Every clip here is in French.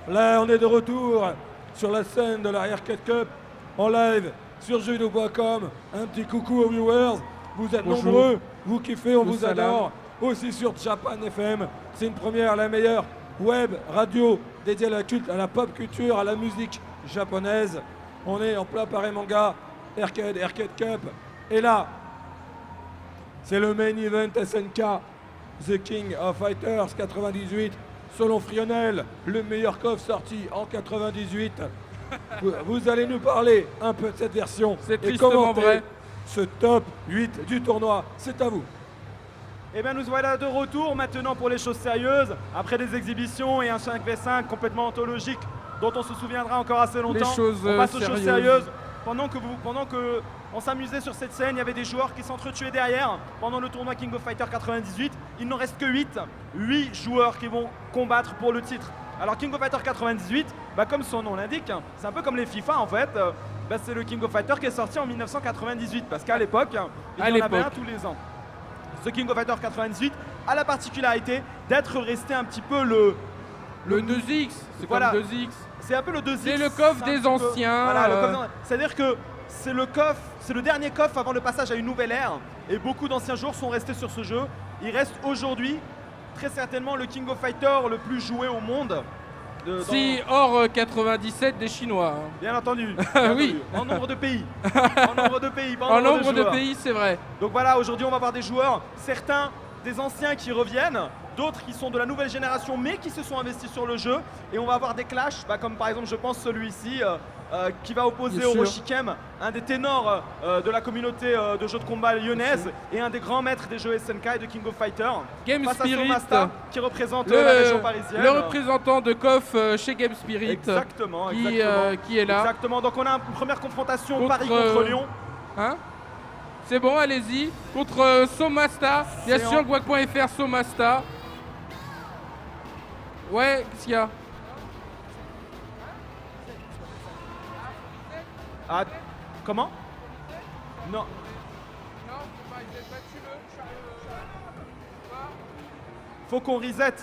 Là, on est de retour sur la scène de la Arcade Cup en live sur jeuxvideo.com. Un petit coucou aux viewers. Vous êtes Bonjour. nombreux, vous kiffez, on vous salam. adore. Aussi sur Japan FM. C'est une première, la meilleure web radio dédiée à la pop culture, à la musique japonaise. On est en plein Paris Manga, Arcade Cup. Et là, c'est le main event SNK, The King of Fighters 98. Selon Frionel, le meilleur coffre sorti en 98. Vous allez nous parler un peu de cette version. C'est et tristement commenter vrai. ce top 8 du tournoi. C'est à vous. Et bien nous voilà de retour maintenant pour les choses sérieuses. Après des exhibitions et un 5v5 complètement anthologique dont on se souviendra encore assez longtemps. Les choses, on passe aux choses sérieuses. sérieuses. Pendant que on s'amusait sur cette scène, il y avait des joueurs qui s'entretuaient derrière. Pendant le tournoi King of Fighters 98, il n'en reste que 8. 8 joueurs qui vont combattre pour le titre. Alors King of Fighters 98, comme son nom l'indique, c'est un peu comme les FIFA en fait. C'est le King of Fighters qui est sorti en 1998 parce qu'à l'époque, il y en avait un tous les ans. Ce King of Fighters 98 a la particularité d'être resté un petit peu le 2X, c'est Voilà. comme 2X. c'est un peu le 2X. C'est le coffre c'est un des petit peu- anciens, Voilà, le coffre des- c'est-à-dire que c'est le coffre, c'est le dernier coffre avant le passage à une nouvelle ère. Et beaucoup d'anciens joueurs sont restés sur ce jeu. Il reste aujourd'hui très certainement le King of Fighters le plus joué au monde. Si, hors 97 des Chinois. hein. Bien entendu. Bien Oui. entendu. En nombre de pays. En nombre de pays, pas En nombre de joueurs. pays, c'est vrai. Donc voilà, aujourd'hui on va voir des joueurs, certains des anciens qui reviennent, d'autres qui sont de la nouvelle génération mais qui se sont investis sur le jeu. Et on va avoir des clashs, comme par exemple je pense celui-ci qui va opposer Bien sûr. Orochi Kem, un des ténors de la communauté de jeux de combat lyonnaise et un des grands maîtres des jeux SNK et de King of Fighters. Game Face Spirit, à Somasta qui représente la région parisienne. le représentant de KOF chez Game Spirit, Exactement, qui est là. Exactement, donc on a une première confrontation Contre, Paris contre Lyon. Hein? C'est bon, allez-y. Contre Somasta, bien C'est sûr, en- Guac.fr, Somasta. Ouais, qu'est-ce qu'il y a? Ah, comment? Non. Faut qu'on reset.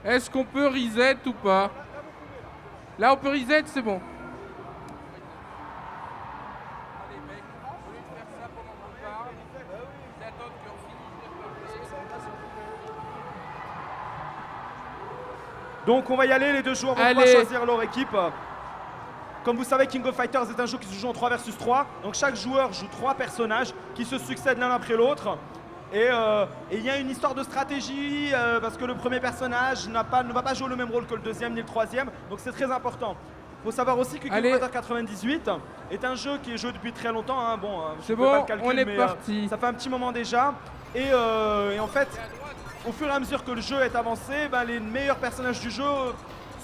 Est-ce qu'on peut reset ou pas? Là, on peut reset, c'est bon. Donc on va y aller, les deux joueurs vont Allez. pouvoir choisir leur équipe. Comme vous savez, King of Fighters est un jeu qui se joue en 3 versus 3. Donc chaque joueur joue 3 personnages qui se succèdent l'un après l'autre. Et il y a une histoire de stratégie parce que le premier personnage ne va pas jouer le même rôle que le deuxième ni le troisième. Donc c'est très important. Il faut savoir aussi que King Allez. of Fighters 98 est un jeu qui est joué depuis très longtemps. hein. Bon, je C'est peux pas bon, le calculer, on est mais, parti. ça fait un petit moment déjà. Et en fait, au fur et à mesure que le jeu est avancé, les meilleurs personnages du jeu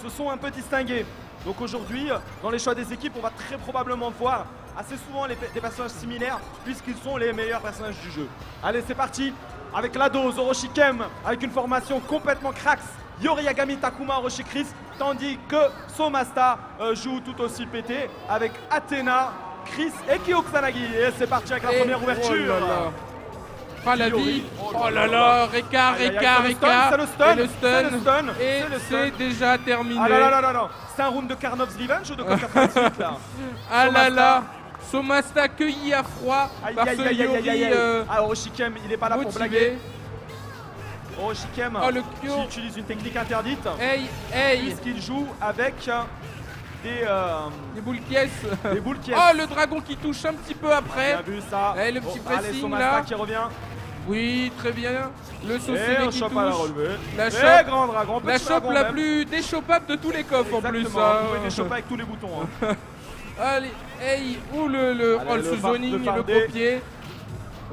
se sont un peu distingués. Donc aujourd'hui, dans les choix des équipes, on va très probablement voir assez souvent des personnages similaires puisqu'ils sont les meilleurs personnages du jeu. Allez, c'est parti avec la dose Orochi Kem avec une formation complètement cracks. Yori Yagami Takuma Orochi Chris, tandis que Somasta joue tout aussi pété avec Athena, Chris et Kyo Kusanagi. Et c'est parti avec la Et- première ouverture. Oh là là. Ah la Yori. vie. Oh là là, Ricard, Aïe, aïe, aïe, Ricard, c'est le stun, Ricard. c'est le stun, Et le c'est le stun, Et c'est le c'est stun. déjà terminé. Ah là là là là là, c'est un round de Karnov's Revenge ou de KOF 98 là? Ah là Somasta. là. Somasta cueilli à froid Aïe par aïe ce aïe aïe aïe aïe Yori aïe. Ah, Orochi Kem, il est pas là pour blaguer. motivé. Orochi Kem Oh, le qui Kyo. utilise une technique interdite Hey, hey. puisqu'il joue avec Les boules caisses. des boules qui Oh, le dragon qui touche un petit peu après. Bien vu ça. Eh, le petit Allez, pressing, Somasta là. qui revient. Oui, très bien. Le Et saucé on qui chope à la touche. relevée. La Et chope. grand dragon, La petit chope dragon la même. plus déchopable de tous les coffres en plus. Exactement, hein. vous pouvez déchoper avec tous les boutons. hein. Allez, hey, ou le Allez, oh, le le sous-zoning, le fardé. copier.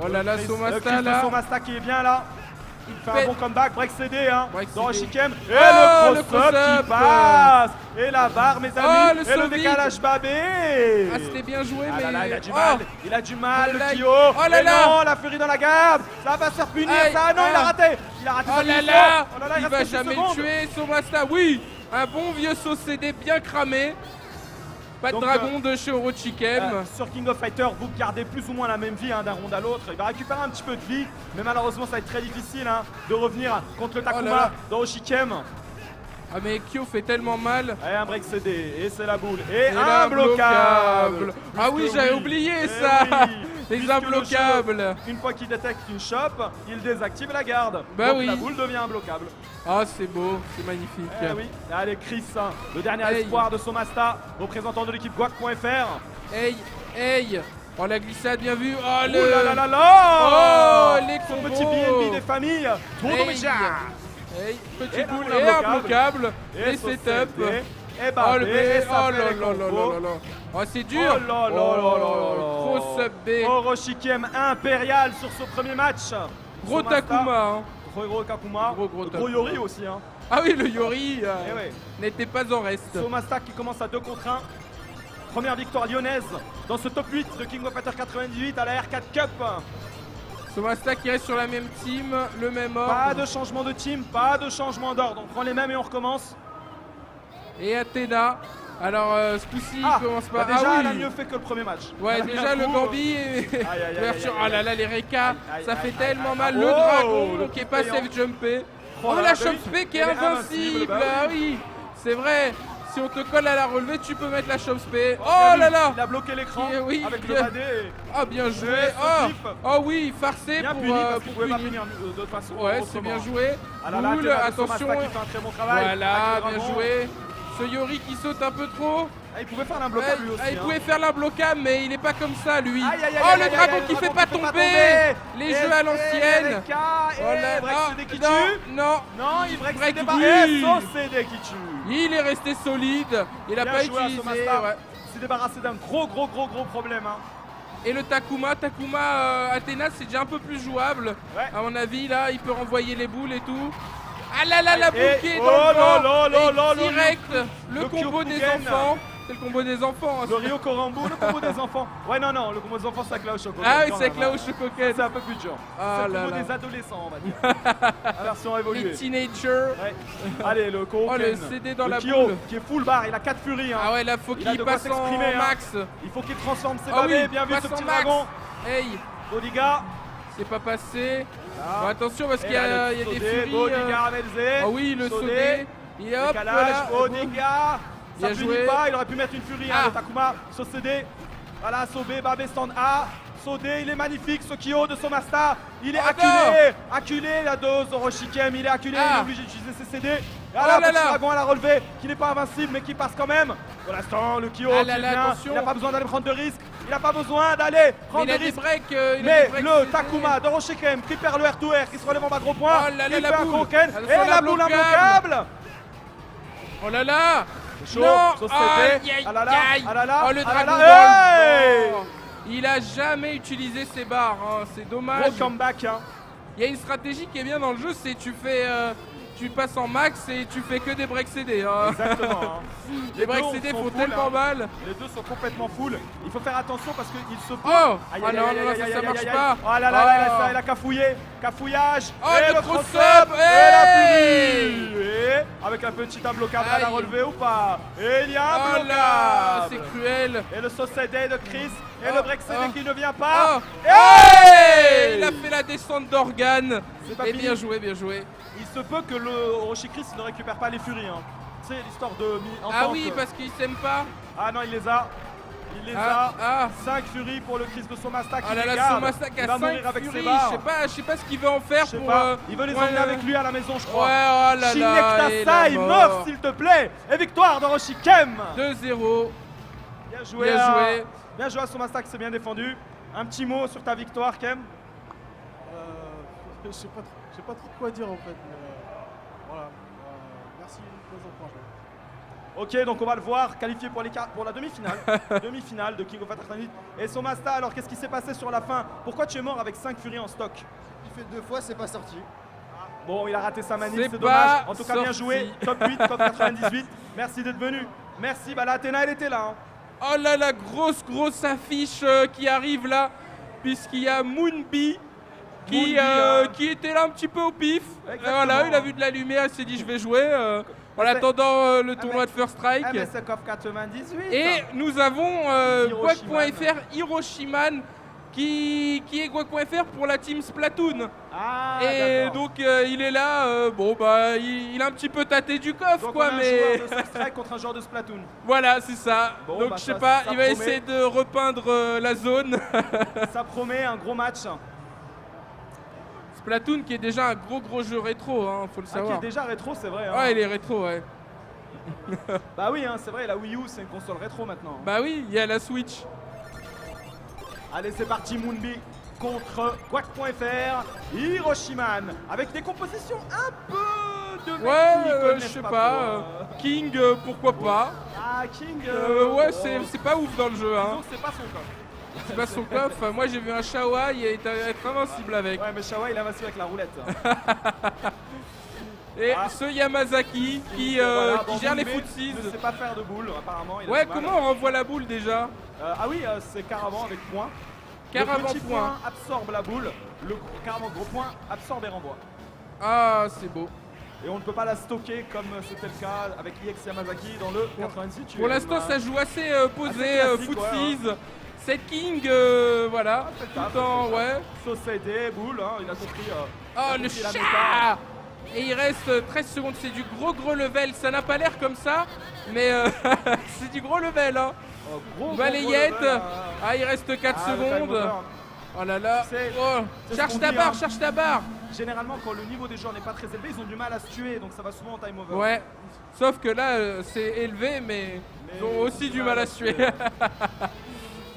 Oh là là, Le Somasta Chris de là. Somasta qui est bien là. Il fait fait- un bon comeback, break CD hein. Break D'Orochi CD. Kem. Et Oh, le le cross-up cross-up. qui passe. Et la barre mes Oh, amis. le Et le saut vide. décalage babé. Ah, c'était bien joué, Ah mais. là là, il a du Oh, mal, il a du mal, Le le lag. Kyo. Oh là Et là. non, la furie dans la garde. Ça va se faire punir, Aïe, ça. Non, il a ah. raté. Il a raté Oh sa là mission. là, Oh là là, il reste va que 10 jamais secondes. le tuer, Somasta. Oui, un bon vieux saut CD bien cramé. Pas de Donc, dragon de chez Orochi Kem. Sur King of Fighters, vous gardez plus ou moins la même vie hein, d'un round à l'autre. Il va récupérer un petit peu de vie, mais malheureusement, ça va être très difficile hein, de revenir contre le Oh là Takuma là. d'Orochi Kem. Ah mais Kyo fait tellement mal. Et un break CD, et c'est la boule. Et un bloquable. Ah oui, Puisque j'avais oublié ça. oui, Les puisque imbloquables. le jeu, une fois qu'il détecte une chope, il désactive la garde. Bah Donc oui. la boule devient imbloquable. Ah c'est beau, c'est magnifique. Eh oui. Allez Chris, hein, le dernier Hey. espoir de Somasta, représentant de l'équipe Guac.fr. Hey, hey. Oh la glissade, bien vu. Oh le... Oh là là là là. Oh, les Son combos. petit BNB des familles. Tour Hey. de Méja. Hey, Et petite la boule boule et imbloquable. imbloquable. Les setup. Et Oh bah, le B. et ça Oh fait là les là là combos. là là. Oh c'est Oh dur. là là là là là. Gros sub B. Oroshikem impérial sur ce premier match. Gros Somasta, Takuma. Hein. Gros Kakuma. Gros Gros Yori aussi. Hein. Ah oui, le Yori Eh ouais. n'était pas en reste. Somasta qui commence à 2 contre 1. Première victoire lyonnaise dans ce top 8 de King of Fighters 98 à la R4 Cup. Somasta qui reste sur la même team, le même ordre. Pas de changement de team, pas de changement d'ordre. On prend les mêmes et on recommence. Et Athéna. Alors ce coup-ci, il commence pas. déjà, ah elle a oui. mieux fait que le premier match. Ouais, Elle a mis déjà un le coup, Gambi et aïe, aïe, l'ouverture. aïe, Oh là là, les Reka, aïe, ça aïe, fait aïe, tellement aïe, mal. aïe. Le Oh, dragon le qui est pas géant. safe jumpé. Oh Oh là la là, bah chope oui. spé qui est Elle est invincible. invincible, bah Ah oui, c'est vrai. Si on te colle à la relevée, tu peux mettre la chope spé. Bien Oh vu, là là. Il a bloqué l'écran Oui, avec bien. le badé. Ah bien joué. Ouais, Oh, Sotip. oh oui, farcé Bien pour, puni parce qu'il pour pouvait pas punir. punir de toute façon. Ouais, c'est bien autrement. joué. Ah là là, Boule, Athéna de attention. Somasta qui fait un très bon travail. Voilà, avec le bien dragon. joué. Ce Yori qui saute un peu trop. Ah, il pouvait faire l'imbloquable lui aussi. Il hein. pouvait faire l'imbloquable, mais il est pas comme ça lui. Aïe, aïe, aïe, Oh aïe, le aïe, dragon aïe, qui le fait dragon pas qui fait pas tomber. tomber. Les jeux à l'ancienne. Oh là break là. CD qui Non, tue. non. Non, il break Break, CD pas. oui. Et son CD qui tue. Il est resté solide. Il a Bien pas joué à utilisé. Somasta. Ouais. Il s'est débarrassé d'un gros problème. Hein. Et le Takuma, Athéna, c'est déjà un peu plus jouable. Ouais. À mon avis, là, il peut renvoyer les boules et tout. Ah là là, la Et- boule qui est oh dans là le vent. là là Et là, direct, le le combo des Kyokugen. enfants. C'est le combo des enfants. hein. Le Rio Korambu, le combo des enfants. Ouais, non, le combo des enfants, c'est avec la Chocolat. Ah oui, c'est avec la Chococat. C'est un peu plus dur. Ah c'est le là combo là. des adolescents, on va dire. La version Les évoluée. teenagers. Ouais. Allez, le Koken. Oh, le CD dans le la Kyo, boule. qui est full bar, il a 4 furies. Hein. Ah ouais, là, faut Il a qu'il de quoi passe en s'exprimer, hein. max. Il faut qu'il transforme ses Ah babés. oui, Bien vu passe ce en petit max. dragon. Hey, Bodiga. c'est pas passé. Ah. Bon, attention parce Et qu'il y a, là, le il y a des Sodé, furies. Bodiga Amelzé. Ah oui, le Sodé. Sodé. Et hop, Décalage, voilà. Bodiga. Ça Bien punit joué. pas, il aurait pu mettre une furie, hein, Ah. le Takuma, ce CD. Voilà, Sobé, Babé, stand A. Sodé, il est magnifique, ce Kyo de Somasta. Il est Ah acculé la dose Oroshikem, il est acculé, il est obligé d'utiliser ses CD. Et Oh là, là petit là. dragon à la relevée, qui n'est pas invincible, mais qui passe quand même. Pour l'instant, le Kyo Ah qui là là, vient, attention. il n'a pas besoin d'aller prendre de risques. Il n'a pas besoin d'aller Mais prendre il de a des risques. breaks. Mais le Takuma d'Oroshikem qui perd le R2R, qui se relève en bas gros point. Oh là là, il la fait un boule. Koken. Attention, Et la boule l'imbloquable. imblocable. Oh là là. C'est chaud, Non. sauce Aïe, CD. aïe, Ah là là, aïe. ah là là, Oh le ah là dragon là. Hey. dans le vent. Il a jamais utilisé ses barres, hein. C'est dommage. Gros comeback, hein. Il y a une stratégie qui est bien dans le jeu, c'est tu passes en max et tu fais que des breaks CD. hein. Exactement. hein. Les breaks deux CD sont font full, tellement hein. mal. Les deux sont complètement full. Il faut faire attention parce qu'il se peut. Oh. Aïe, Ah aïe, non, aïe, non, aïe, non, aïe, ça aïe, marche aïe, pas. aïe. Oh là là, Oh. il a cafouillé. Cafouillage. Oh, et le le cross cross-up. up. Et la Hey. furie. Et avec un petit imbloquable à la Aïe. relevée ou pas. Et il y a un Oh là, c'est blocable. cruel. Et le sauce CD de Chris. Et Oh, le break CD oh. qui ne vient pas. Oh. Hey. Il a fait la descente d'organes. C'est pas Et fini. bien joué, bien joué. Il se peut que le Orochi Chris ne récupère pas les furies. Hein. C'est l'histoire de Ah oui, parce qu'ils s'aiment pas. Ah non, il les a. Il les Ah, a. ah. 5 furies pour le Chris de Somasta qui Ah là les là, garde. Somasta qui Il a va 5 mourir avec ses furies. barres. Je sais pas ce qu'il veut en faire Je sais pour. pas. Il veut les ouais, emmener avec lui à la maison, je Ouais, crois. oh là là. Shinekta et la Sai, mort. meurt s'il te plaît. Et victoire d'Orochi Kem. 2-0. Bien joué. Bien à- joué. Bien joué à Somasta qui s'est bien défendu. Un petit mot sur ta victoire, Kem. Je sais pas trop quoi dire en fait. Mais, voilà. Merci pour les encouragements. Ok, donc on va le voir qualifié pour la demi-finale. Demi-finale de King of Fighters 98. Et Somasta, alors qu'est-ce qui s'est passé sur la fin? Pourquoi tu es mort avec 5 furies en stock? Il fait 2 fois, c'est pas sorti. Bon, il a raté sa manip, C'est c'est pas dommage. En tout cas, bien sorti. joué. Top 8, top 98. Merci d'être venu. Merci. Bah, la Athéna, elle était là. hein. Oh là la grosse affiche qui arrive là, puisqu'il y a Moonbee Moonbee, qui était là un petit peu au pif. Exactement. Voilà, il a vu de la lumière, il s'est dit je vais jouer en c'est- attendant le tournoi de First Strike. MSC CoF 98. Et nous avons Hiroshima. Quack.fr Hiroshiman qui qui est Gua.fr pour la team Splatoon. Ah, Et d'accord. donc il est là, bon bah il a un petit peu tâté du coffre Donc quoi, on a un mais joueur de Strike contre un joueur de Splatoon. voilà c'est ça. Bon, Donc bah, je sais ça pas, il va promet. essayer de repeindre la zone. Ça promet un gros match. Splatoon qui est déjà un gros jeu rétro, hein, faut le Ah, qui savoir. est déjà rétro, c'est vrai. hein. Ouais, il est rétro, ouais. Bah oui, hein, c'est vrai, la Wii U, c'est une console rétro maintenant. Bah oui, il y a la Switch. Allez, c'est parti, Moonby contre Quack.fr, Hiroshiman, avec des compositions un peu de mecs Ouais, qui je connaissent sais trop, pas. King, pourquoi pas. Ah, King. Ouais, c'est pas ouf dans le jeu, hein. Donc c'est pas son coffre. C'est pas son coffre. Moi j'ai vu un Shawai et il est invincible avec. Ouais, mais Shawa, il a invincible avec la roulette. Et Ah. ce Yamazaki qui Voilà, qui bon, gère les Moonby footsies. ne sait pas faire de boule, apparemment. il a Ouais, du mal. comment on renvoie la boule déjà? Ah oui, c'est Caravan avec point. Caravan Le petit point. point absorbe la boule, le Caravan gros point absorbe et renvoie. Ah, c'est beau. Et on ne peut pas la stocker comme c'était le cas avec IX Yamazaki dans le 86. Pour l'instant, ça joue assez posé, Assez classique, footsies. Set King, voilà. Ah, c'est le Tout taf, le temps, c'est le ouais. Société, boule, hein, il a compris. Oh, il a le compris la chat! méta. Et il reste 13 secondes, c'est du gros level. Ça n'a pas l'air comme ça, mais c'est du gros level, hein. Oh, gros Balayette. level, hein. Ah, il reste 4 Ah, le time secondes. over. Oh là là. C'est- Oh. c'est ce Charge qu'on ta dit, barre, hein. charge ta barre. Généralement, quand le niveau des joueurs n'est pas très élevé, ils ont du mal à se tuer, donc ça va souvent en time over. Ouais. Sauf que là, c'est élevé, mais ils ont aussi du mal à se tuer.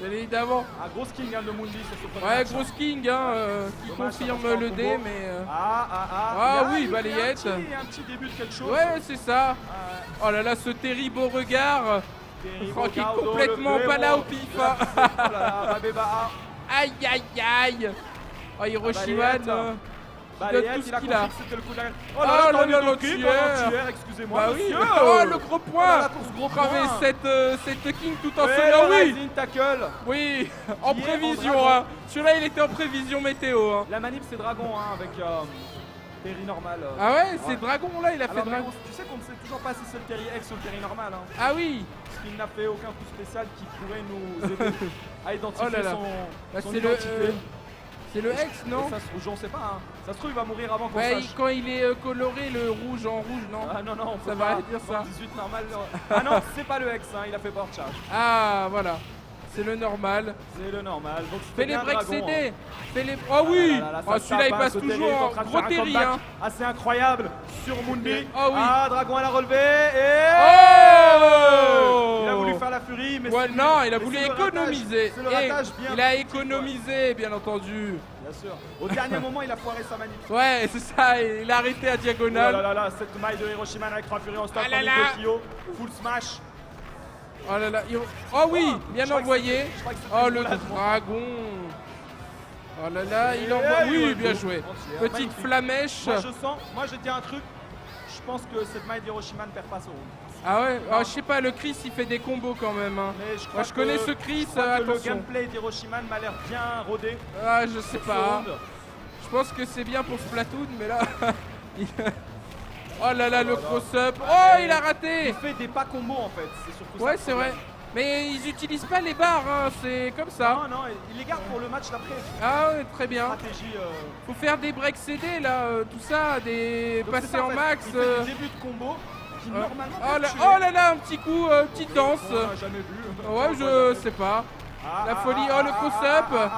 Bien évidemment. Ah, gros king hein, de Mundi sur ce premier Ouais, match. gros King, hein, qui Dommage, ça confirme passe pas en le combo. dé, mais. Ah, oui, il y a balayette. un petit début de quelque chose. Ouais, c'est ça. Ah, Oh là là, ce terrible regard. terrible Oh, qui est Gaudo, complètement le pas là héros. au pif, Oh hein. là là, Babeba. Aïe, aïe, aïe. Oh, Hiroshima, Balayette. donne Balayette, tout ce il a qu'il compris a. que c'était le coup de la... Oh là là, le le kick, tueur. tueur, excusez-moi, Bah oui. monsieur. Oh, le gros Oh là point. là, course gros Oh, mais point. cette King tout en Ouais, solo, le oui. rising tackle. Oui, en Qui est en prévision, dragon. hein. Celui-là, il était en prévision météo, hein. La manip, c'est dragon, hein, avec Terry normal. Ah ouais, c'est Dragon, là, il a fait Alors, Dragon. tu sais qu'on ne sait toujours pas si c'est le Terry X ou le Terry normal. Hein. Ah oui. Parce qu'il n'a fait aucun coup spécial qui pourrait nous aider à identifier Oh là là. son, Bah, son c'est identité. c'est le X, non? Ça se trouve, on sait pas. Hein. Ça se trouve, il va mourir avant qu'on Ouais, sache. quand il est coloré, le rouge en rouge, non? Ah non, non, on peut Ça pas va dire ça. 18 normal. Ah non, c'est pas le X, hein, il a fait board charge. Ah, voilà. C'est le normal. C'est le normal. Donc, Fais c'était les bien breaks Dragon, CD. hein. Fais les. Oh oui. Ah là là, ça Oh, celui-là, il tape, hein, passe ce Terry est toujours en en train de gros faire un Terry, comeback hein. assez incroyable sur Moonby. Oh oui. Ah, Dragon à la relevé et... Oh. Il a voulu faire la furie, mais Ouais, c'est- non, il a mais voulu c'est le ratage. économiser. C'est le Et ratage bien. il a petit, économisé, bien entendu. Bien sûr. Au dernier moment, il a foiré sa manip. Ouais, c'est ça. Il a arrêté à Oh là diagonale. là là, cette maille de Hiroshima avec 3 furies en stop Ah là en là. Tokyo. Full smash. Oh là là. Oh oui, Oh, bien je crois que envoyé. c'était- je crois que c'était Oh une le roulade, moi. dragon. Oh là là, il Et envoie. il Oui, va bien go. joué. Entière, Petite magnifique. flamèche. Moi je dis un truc. Je pense que cette maille d'Hiroshima ne perd pas son round. Ah ouais, oh, je sais pas, le Chris il fait des combos quand même. Hein. Mais je crois Moi je connais que- ce Chris, je crois que le attention. gameplay d'Hiroshima m'a l'air bien rodé. Ah, je sais ce pas. round. Je pense que c'est bien pour Splatoon, mais là. il- Oh là là, le cross-up. Oh, il a raté. Il fait des pas combos en fait. C'est surtout ça Ouais, le c'est problème. vrai. Mais ils utilisent pas les barres, hein. C'est comme ça. Non, non, il les garde pour le match d'après. Ah ouais, très bien. Stratégie. Faut faire des breaks CD là, tout ça, des Donc c'est passer ça, en fait. max. Il fait des débuts de combo qui normalement. Oh peuvent là, tuer. oh là là, un petit coup, petite danse. On l'a jamais vu. Ouais, je sais pas. La folie, oh le cross-up.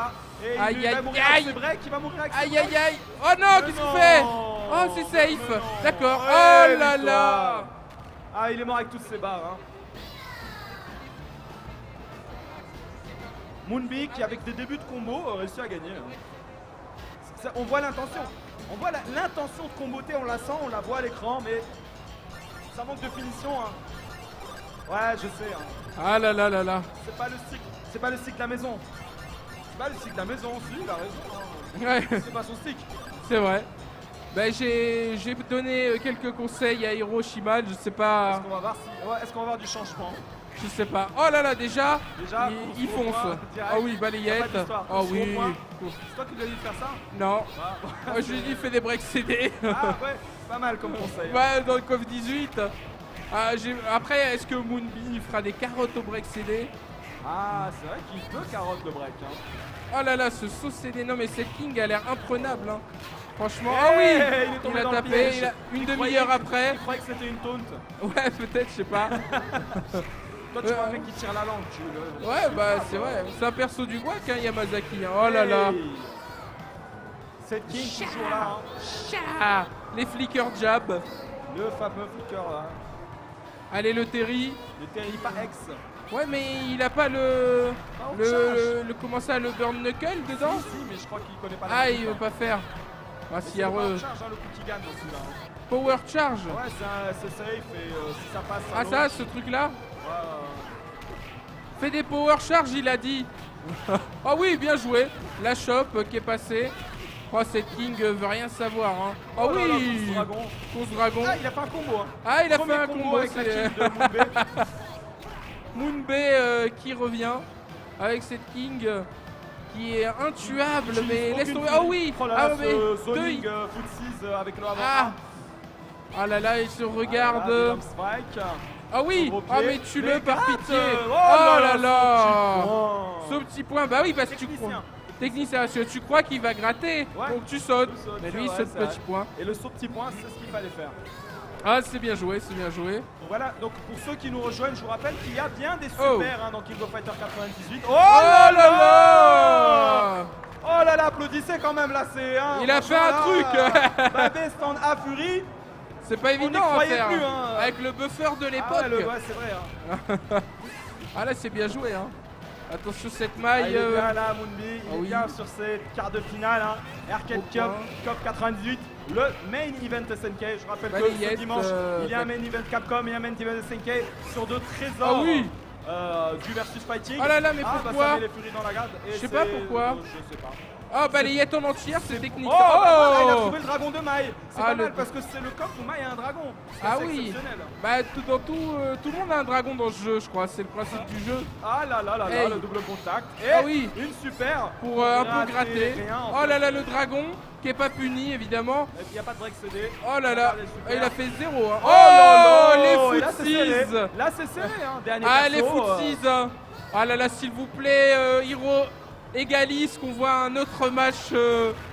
Et Aïe, il va aïe, mourir avec aïe. ses breaks, il va mourir avec ses Aïe aïe breaks. aïe. Oh non, Mais qu'est-ce non. qu'il fait? Oh, c'est safe. Mais non. D'accord. Ouais, Oh là là. victoire. Ah, il est mort avec toutes ses barres. Hein. Moonby qui avec des débuts de combo réussit à gagner. On voit l'intention. On voit l'intention de comboter, on la sent, on la voit à l'écran, mais ça manque de finition. Hein. Ouais, je sais. Hein. Ah là là là là. C'est pas le stick. C'est pas le stick de la maison. C'est pas le stick de la maison, si, il a raison. Hein. Ouais, C'est pas son stick. c'est vrai. Ben, j'ai donné quelques conseils à Hiroshima, je sais pas. Est-ce qu'on va voir si... ouais, est-ce qu'on va voir du changement? Je sais pas. Oh là là, déjà, Déjà, il gros fonce. point, direct. Oh oui, Y a balayette. pas d'histoire. Oh Gros oui. point. C'est toi qui lui as dit de faire ça? Non. Ah, Moi, je lui ai dit, fais des breaks CD. Ah ouais, pas mal comme conseil. hein. Ouais, dans le CoF 18. Ah, après, est-ce que Moonby fera des carottes au break CD? Ah, c'est vrai qu'il peut carotte le break. Hein. Oh là là, ce saucé non mais cette King a l'air imprenable. Hein. Franchement, Eh, ah oui, il est tombé il a dans le tapé. piège. Une Il demi-heure croyait après. Il croyait que c'était une taunt. Ouais, peut-être, je sais pas. Toi, tu vois un mec qui tire la langue. Ouais, bah c'est vrai. C'est un perso du Guac, hein, Yamazaki. Hein. Oh là là. Cette King toujours là. Hein. Ah, les flicker jab. Le fameux flicker là. Allez, le Terry. Le Terry pas ex. Ouais, mais il a pas le. Power charge. Comment ça, le burn knuckle dedans? Si, mais je crois qu'il connaît pas la Ah, technique, il veut hein. pas faire. Ah, C'est s'il y a le power re. charge, hein, le coup qui gagne aussi là. Hein. Power charge. Ouais, c'est safe et si ça passe. Ah, ça, ce truc-là? Ouais, Fais des power charge, il a dit. Ah oui, bien joué. La shop qui est passée. Oh, cette King veut rien savoir. Hein. Oh, là là, oui. Course Dragon. Course dragon. Ah, il a fait un combo. Hein. Ah, il a Premier fait un combo. avec la C'est King de Moonbay. Moonbay qui revient avec cette King qui est intuable. Mais laisse tomber. Ah oui. Oh là Ah là, mais ce deux. zoning footsies avec le avant. Ah. Ah là là, il se regarde. Voilà, strike. Ah oui. Gros Ah pied. mais tue-le par Regarde. pitié. Oh Oh là là là. ce Ce petit point. Bah oui, parce que tu Technicien. crois. Technicien, parce que tu crois qu'il va gratter. Ouais. Donc tu sautes. Tu sautes, Mais c'est lui, il vrai, saute c'est petit vrai. point. Et le saut petit point, c'est ce qu'il fallait faire. Ah, c'est bien joué, c'est bien joué. Donc voilà, donc pour ceux qui nous rejoignent, je vous rappelle qu'il y a bien des super Oh. hein, dans King of Fighter 98. Oh, Oh là là. Oh là là, applaudissez quand même là, c'est. Hein, Il a fait un truc. Babé stand A Fury. C'est pas évident à croyait faire. plus, hein. Avec le buffer de Ah l'époque. ouais, ouais, c'est vrai. Hein. Ah là, c'est bien joué. Hein. Attention, cette Ah, maille. il est bien là, Moonbee, il ah est oui. bien sur ses quarts de finale. Hein. Arcade Au Cup, point. Cup 98, le main event SNK. Je rappelle que Balayette, ce dimanche, il y a un main event Capcom et un main event SNK sur deux trésors Ah oui. du versus fighting. Oh là là, mais Bah, pourquoi ça met les furies dans la garde. et Je sais c'est- pas pourquoi. Je sais pas. Ah, balayette en entière, c'est technique. Oh, bah voilà, il a Oh. trouvé le dragon de Mai. C'est Ah, pas le- mal parce que c'est le coffre où Mai a un dragon. C'est Ah assez oui. exceptionnel. Bah, dans tout le monde a un dragon dans ce jeu, je crois. C'est le principe du jeu. Ah là là là là, Hey. le double contact. Et Ah oui. une super. Pour un peu gratter. Rien, en Oh fait. là là, le dragon qui est pas puni, évidemment. Il n'y a pas de break CD. Oh là là, Regardez, super. ah, il a fait 0. Hein. Oh là là, les et là, c'est serré. footsies. Là c'est serré, hein. Dernier Ah, perso, les footsies. Hein. Ah là là, s'il vous plaît, Hiro égalise, qu'on voit un autre match. Oh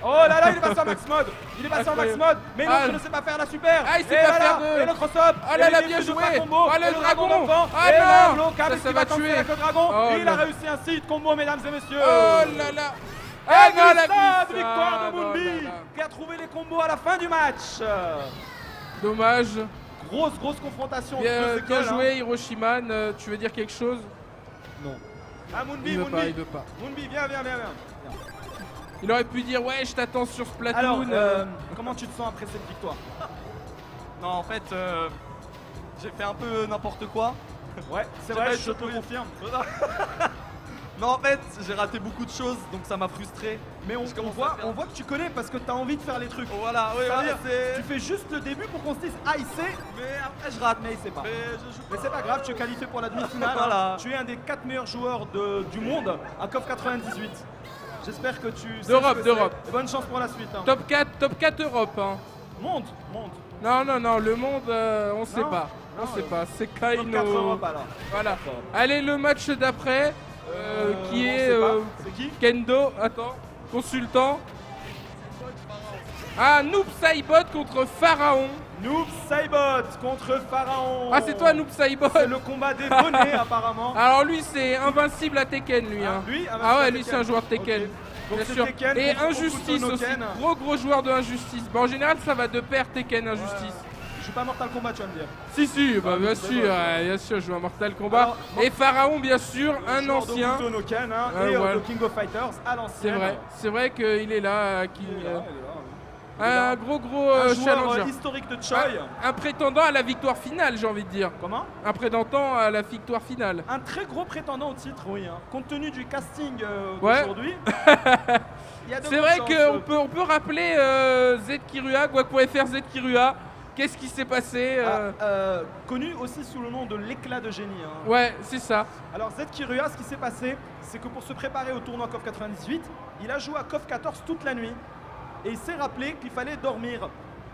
là là, il est passé en max mode. Il est passé en max Incroyable. mode. Mais Ah, l'autre ne sait pas faire la super. Ah, il sait Et pas voilà, faire de- Et le cross-up. Ah là Et là, il bien fait deux joué. fois combo. Ah, le Et dragon. d'enfant. Ah Et non. là, Blanc, Ça, avec ça qui va tenter tuer. avec le dragon. Oh Et il là a là. réussi un site combo, mesdames et messieurs. Oh là là. Et Ah non, la glissade, glissade. victoire de Oh Moonbee là là. qui a trouvé les combos à la fin du match. Dommage. Grosse confrontation entre Bien, deux bien écoles. joué, Hiroshiman. Tu veux dire quelque chose? Non. Ah, Moonbee, Il veut pas, Moonbee. il veut pas. Moonbee, viens. Il aurait pu dire ouais, je t'attends sur Splatoon. Alors, comment tu te sens après cette victoire? Non, en fait, j'ai fait un peu n'importe quoi. Ouais, c'est J'ai vrai, pas je te eu- le confirme. Non, en fait, j'ai raté beaucoup de choses, donc ça m'a frustré. Mais on Je commence voit, à faire- on voit que tu connais parce que tu as envie de faire les trucs. Voilà, oui, Ça veut voilà, dire, c'est. tu fais juste le début pour qu'on se dise ah il sait, Mais après, je rate. mais il sait pas. Mais je joue Mais c'est pas grave, tu es qualifié pour la demi-finale. Voilà. Tu es un des 4 meilleurs joueurs du monde à CoF 98. J'espère que tu sais D'Europe, ce que c'est. d'Europe. Et bonne chance pour la suite. Hein. Top 4 Europe. Hein. Monte. Non, le monde, on sait Non, pas. On non, sait pas. C'est Top 4 Kaino. Europe alors. Voilà. Allez, le match d'après, qui on est sait pas. C'est qui? Kendo. Attends, consultant. Ah, Noob Saibot contre Pharaon. Noob Saibot contre Pharaon. Ah, c'est toi, Noob Saibot. C'est le combat des bonnets apparemment. Alors lui, c'est invincible à Tekken, lui. Ah, Hein. lui, Ah ouais, lui, c'est un joueur de Tekken. Ok. Donc Bien c'est sûr. Tekken Et contre Injustice Hokuto no aussi. Ken. Gros joueur de Injustice. Bon, en général, ça va de pair Tekken, Injustice. Je suis pas Mortal Kombat, tu vas me dire. Si, bah, Ah, bien c'est sûr, bon. bien sûr, je joue à Mortal Kombat. Alors, Et Pharaon, bien sûr, un Joueur ancien. d'Hokuto no Ken, hein, Ouais, et voilà. de King of Fighters à l'ancienne. C'est vrai qu'il est là, King. Il est là, il est là, oui. Un gros Un joueur challenger. historique de Choi. Un prétendant à la victoire finale, j'ai envie de dire. Comment? Un prétendant à la victoire finale. Un très gros prétendant au titre, oui. Hein. Compte tenu du casting Ouais. d'aujourd'hui. il y a de C'est bonnes vrai chances, qu'on peut rappeler Z Kirua, Gwaku.fr Z Kirua. Qu'est-ce qui s'est passé connu aussi sous le nom de l'éclat de génie. Hein. Ouais, c'est ça. Alors Z Kirua, ce qui s'est passé, c'est que pour se préparer au tournoi KOF 98, il a joué à KOF 14 toute la nuit. Et il s'est rappelé qu'il fallait dormir.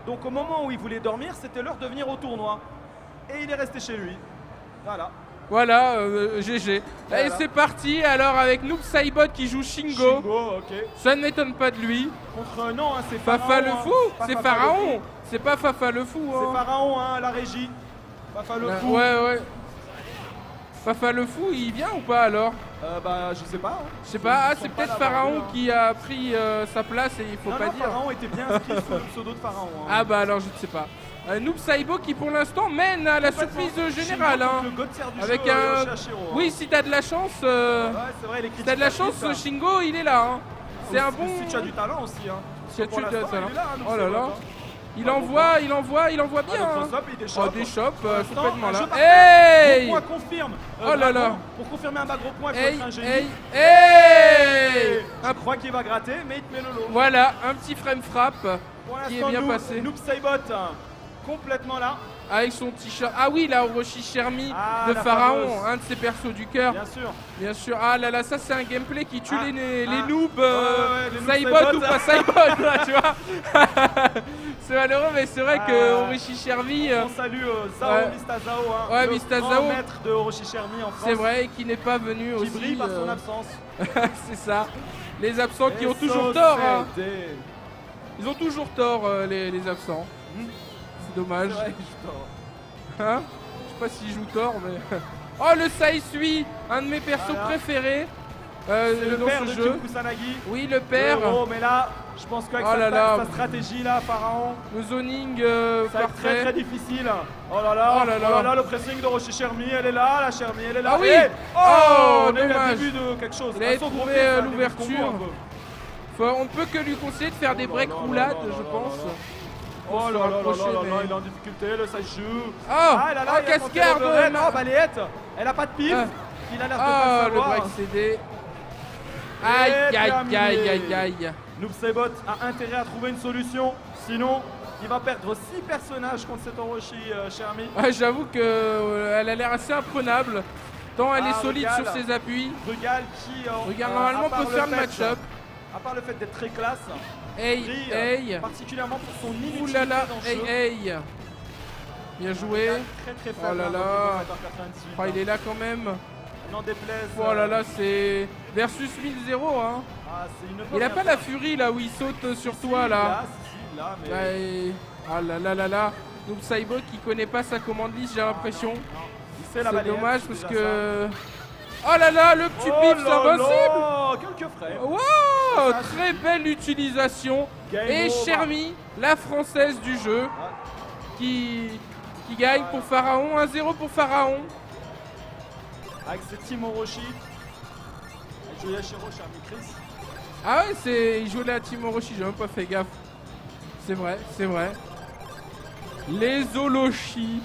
Donc au moment où il voulait dormir, c'était l'heure de venir au tournoi. Et il est resté chez lui. Voilà. Voilà, GG. Voilà. Et c'est parti alors avec Noob Saibot qui joue Shingo. Shingo, ok. Ça ne m'étonne pas de lui. Contre non, hein, c'est Pharaon. Fafa le hein. fou, Pas c'est Fafa le Pharaon. fou. C'est pas Fafa le fou. C'est Hein. Pharaon, hein, la régie. Fafa le fou. Ouais. Fafa le fou, il vient ou pas alors? Bah, je sais pas. Hein. Je sais pas, Ils c'est sont peut-être pas là, Pharaon hein. qui a pris sa place et il faut Non, pas non, dire. Pharaon était bien inscrit sous le pseudo de Pharaon. Hein. Ah bah alors je ne sais pas. Noob Saibot qui pour l'instant mène à la surprise générale. Shingo Hein. contre le God tier du Avec jeu, un. Yoshihiro, hein. Oui, si t'as de la chance. Ouais, c'est vrai, il est Si t'as de la chance, critiquable, Shingo il est là. Hein. C'est un bon. Si tu as du talent aussi. Hein. Si Pour tu as du l'instant, talent. il est là, hein, Noob Oh là Saibot, là. hein. Il Ah, envoie bien. Ah, Hein. le close-up, il Oh, déchoppe. des chops, Pour l'instant, complètement un là. jeu parfait. Hey! Gros point confirme. Oh là Dragon, là. Pour confirmer un bas gros point, il faut Hey, être un génie. hey. Je crois qu'il va gratter, mais il te met le lot. Voilà, un petit frame frappe Pour qui est l'instant, bien Noob- passé. Noob Saibot, complètement là. avec son t-shirt. Ah oui, la Orochi Shermie Ah, de la Pharaon, fameuse. un de ses persos du cœur. Bien sûr. Bien sûr. Ah là là, ça c'est un gameplay qui tue les noobs. Ouais, les noobs Saibot Saibot. ou pas Saibot, là, tu vois. C'est malheureux, mais c'est vrai que Ah. Orochi Shermie, On salue Zao, ouais. Mista Zao, hein, Ouais, le Mista grand Zao. maître de Orochi Shermie en France. c'est vrai, qui n'est pas venu Qui aussi. brille par son absence. C'est ça. Les absents qui ont Et toujours tort. Hein. Société. Ils ont toujours tort, les absents. C'est dommage. C'est vrai, je dors. Hein, je sais pas s'il joue tort, mais. Oh, le Saisui, un de mes persos Voilà. préférés C'est le dans père ce de jeu. Kim Kusanagi. Oui, le père. Le héros, mais là, je pense qu'avec Oh là là. sa stratégie là, Pharaon, Le zoning ça va être très parfait. très difficile. Oh là là, Oh là là. le pressing de Rocher Shermie, elle est là, la Shermie, elle est là. Ah oui. Et- Oh, on a eu le dommage. début de quelque chose. Il avait Un saut gros trouvé, pied, ça, un l'ouverture. début de combo un peu. On ne peut que lui conseiller de faire des Oh là breaks là roulades, là là je là pense. là là. Pour Oh se là là là rapprocher, là là, mais- il est en difficulté, le side joue. Oh, là là, oh, il a tenté cascade, l'overhead. ma- Oh, balayette. Elle a pas de pif. Ah. Il a l'air de Ah, pas le savoir. break CD. Aïe, aïe, terminé. aïe, aïe, aïe. Noob Saibot a intérêt à trouver une solution. Sinon, il va perdre 6 personnages contre cet Orochi Shermie. Ouais, j'avoue qu'elle a l'air assez imprenable. Tant elle Ah, est solide regarde. sur ses appuis. Rugal qui, Regarde, à normalement, part peut faire le fait- match-up. À part le fait d'être très classe, Hey, brille hey. particulièrement pour son Ouh inutilité là là, dans le hey, jeu. hey. Bien joué. Très très Oh faible. là hein, là. donc 98, Oh, il est là quand même. N'en déplaise. Oh là là, c'est versus 1000-0. Hein. Ah, c'est une Il a rien pas faire. la furie là où il saute sur Si, toi là. si, là, mais. Là, et- Ah là là là là. Donc Saibot qui connaît pas sa commande lisse, j'ai l'impression. Il sait la C'est balayette, dommage c'est parce déjà que. Oh là là, le petit ça. pif, Oh c'est là invincible. là, quelques frais. Wow, très belle utilisation. Game Et over. Shermie, la française du jeu, qui gagne pour Pharaon. 1-0 pour Pharaon. Avec ses team Orochi. Avec Yoshihiro, Shermie, Chris. Ah ouais, il jouait la Team Orochi, j'ai même pas fait gaffe. C'est vrai, c'est vrai. Les Olochi.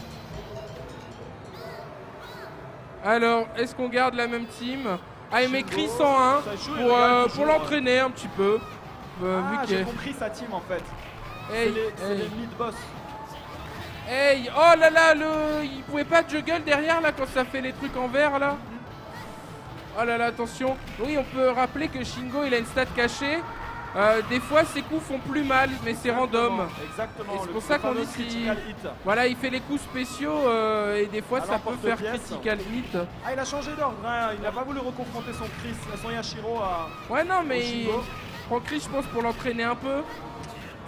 Alors, est-ce qu'on garde la même team? Ah, il met Chris en 1 Ça joue, il regarde toujours, pour l'entraîner un petit peu. Vu Ah, j'ai que. compris sa team en fait. C'est Hey, les hey, mid-boss. hey. Oh là là, il pouvait pas juggle derrière là quand ça fait les trucs en vert là. Oh là là, attention. Oui, on peut rappeler que Shingo il a une stat cachée. Des fois ses coups font plus mal, mais c'est random. Exactement. Et c'est le- pour ça le qu'on fameux dit si- critical hit. Voilà, il fait les coups spéciaux et des fois À ça peut faire l'emporte-pièce. critical hit. Ah, il a changé d'ordre, hein. Il n'a pas voulu reconfronter son Chris, son Yashiro à. Ouais, non, mais Au Shingo. il prend Chris, je pense, pour l'entraîner un peu.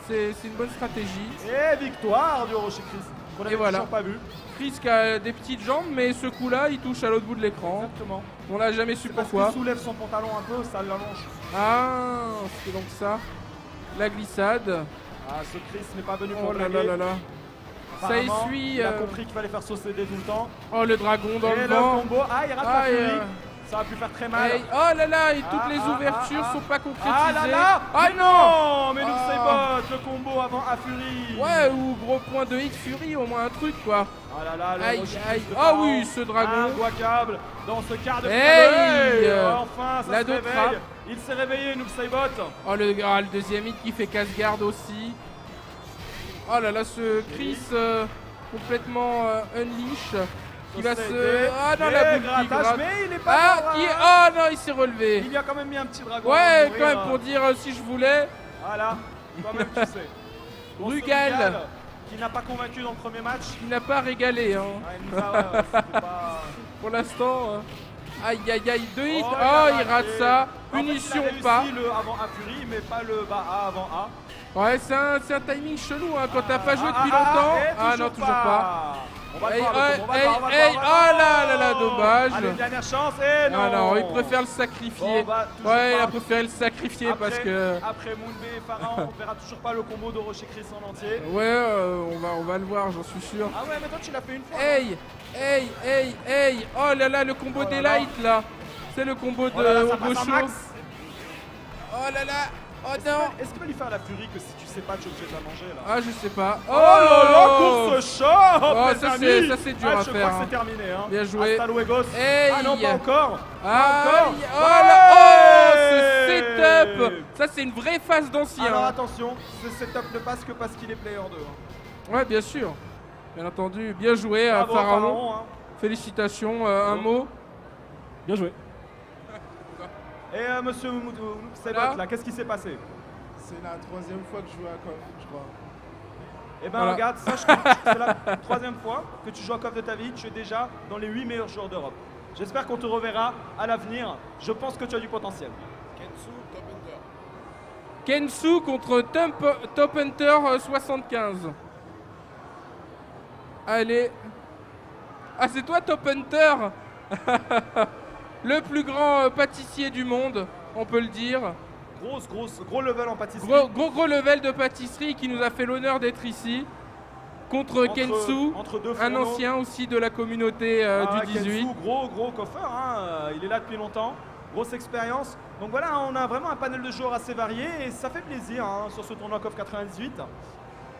C'est une bonne stratégie. Et victoire du Orochi Chris. Qu'on avait voilà. toujours pas vu. Chris qui a des petites jambes, mais ce coup-là, il touche à l'autre bout de l'écran. Exactement. On l'a jamais su Parce pourquoi. qu'il soulève son pantalon un peu, ça l'allonge. Ah, c'est donc ça. La glissade. Ah, ce Chris n'est pas venu Oh pour là draguer. là là là. Ça Apparemment, essuie. Il a compris qu'il fallait faire saucer tout le temps. Oh, le dragon dans Et le le vent. combo. Ah, il rate Ah, la et, furie. Ça a pu faire très mal. Hey, oh là là, et toutes Ah, les ah, ouvertures ah, sont pas Ah concrétisées. là là. Ah Mais non. Mais nous Ah. Saibot, le combo avant à furie. Ouais, ou gros point de hit Fury, au moins un truc quoi. Ah là là, le Aïe, Orochi aïe. Chris de Ah Pharaon. oui, ce dragon. Imboicable dans ce quart de Hey. finale. Enfin, ça La se deux réveille. trappes. Il s'est réveillé, Noob Saibot. Oh, le deuxième hit qui fait casse-garde aussi. Oh là là, ce Chris complètement unleash. Qui va se. Ah non, la boule qui grattage, gratte. mais il est pas Ah, mort, qui. hein. Oh non, il s'est relevé. Il y a quand même mis un petit dragon. Ouais, à quand même mourir. pour dire si je voulais. Voilà, quand même tu sais. Bon, ce Rugal qui n'a pas convaincu dans le premier match. Il n'a pas régalé, hein. Ah, il nous a, ouais, c'était pas... Pour l'instant. Aïe aïe aïe, 2 hits. Oh, Oh, il a rate raté. ça. En fait, Punition il a réussi pas. le avant A Fury, mais pas le bas A avant A. Ouais, c'est un timing chelou hein, quand t'as pas joué depuis longtemps. Ah non, toujours pas. On va le Hey, voir, hey, on va le voir, on va le hey, voir, oh on va le là là voir. là, dommage. Allez, dernière chance, et non. Ah non, il préfère le sacrifier. Bon, bah, toujours Ouais, il pas. a préféré le sacrifier Après- parce que. Après Moonbay et Pharaon, on verra toujours pas le combo de Rocher Chris en entier. Ouais, on va le voir, j'en suis sûr. Ah ouais, mais toi tu l'as fait une fois. Hey, hey, hey, hey. Oh là là, le combo Oh là des là. lights là. C'est le combo de Oh là là, ça passe en Obocho. max. Oh là là. Oh Est-ce non. est-ce qu'il va lui faire la furie que si tu sais pas choquer à manger là? Ah, je sais pas. Oh là là, course shop, Oh, les ça, amis. c'est dur Ah, à je faire, crois que hein. c'est terminé. Hein. Bien joué. Hasta luego. Hey. Ah non, pas encore. Ah, Pas encore. oh là, oh, ce Ouais. setup. Ça, c'est une vraie phase d'ancien. Alors attention, ce setup ne passe que parce qu'il est player 2. Hein. Ouais, bien sûr. Bien entendu. Bien joué à Bravo, Pharaon. hein. Félicitations. Un mot. Bien joué. Et monsieur Voilà. là, qu'est-ce qui s'est passé? C'est la 3e fois que je joue à KOF, je crois. Eh ben Voilà. regarde, sache que c'est la 3e fois que tu joues à KOF de ta vie, tu es déjà dans les 8 meilleurs joueurs d'Europe. J'espère qu'on te reverra à l'avenir, je pense que tu as du potentiel. Kensu contre Top Hunter 75. Allez. Ah, c'est toi Top Hunter. Le plus grand pâtissier du monde, on peut le dire. Gros level en pâtisserie. Gros level de pâtisserie qui nous a fait l'honneur d'être ici. Contre Kensu, entre deux un fourneaux. ancien aussi de la communauté Ah, du 18. Kensu, gros coffeur, hein. Il est là depuis longtemps, grosse expérience. Donc voilà, on a vraiment un panel de joueurs assez varié et ça fait plaisir hein, sur ce tournoi KOF 98.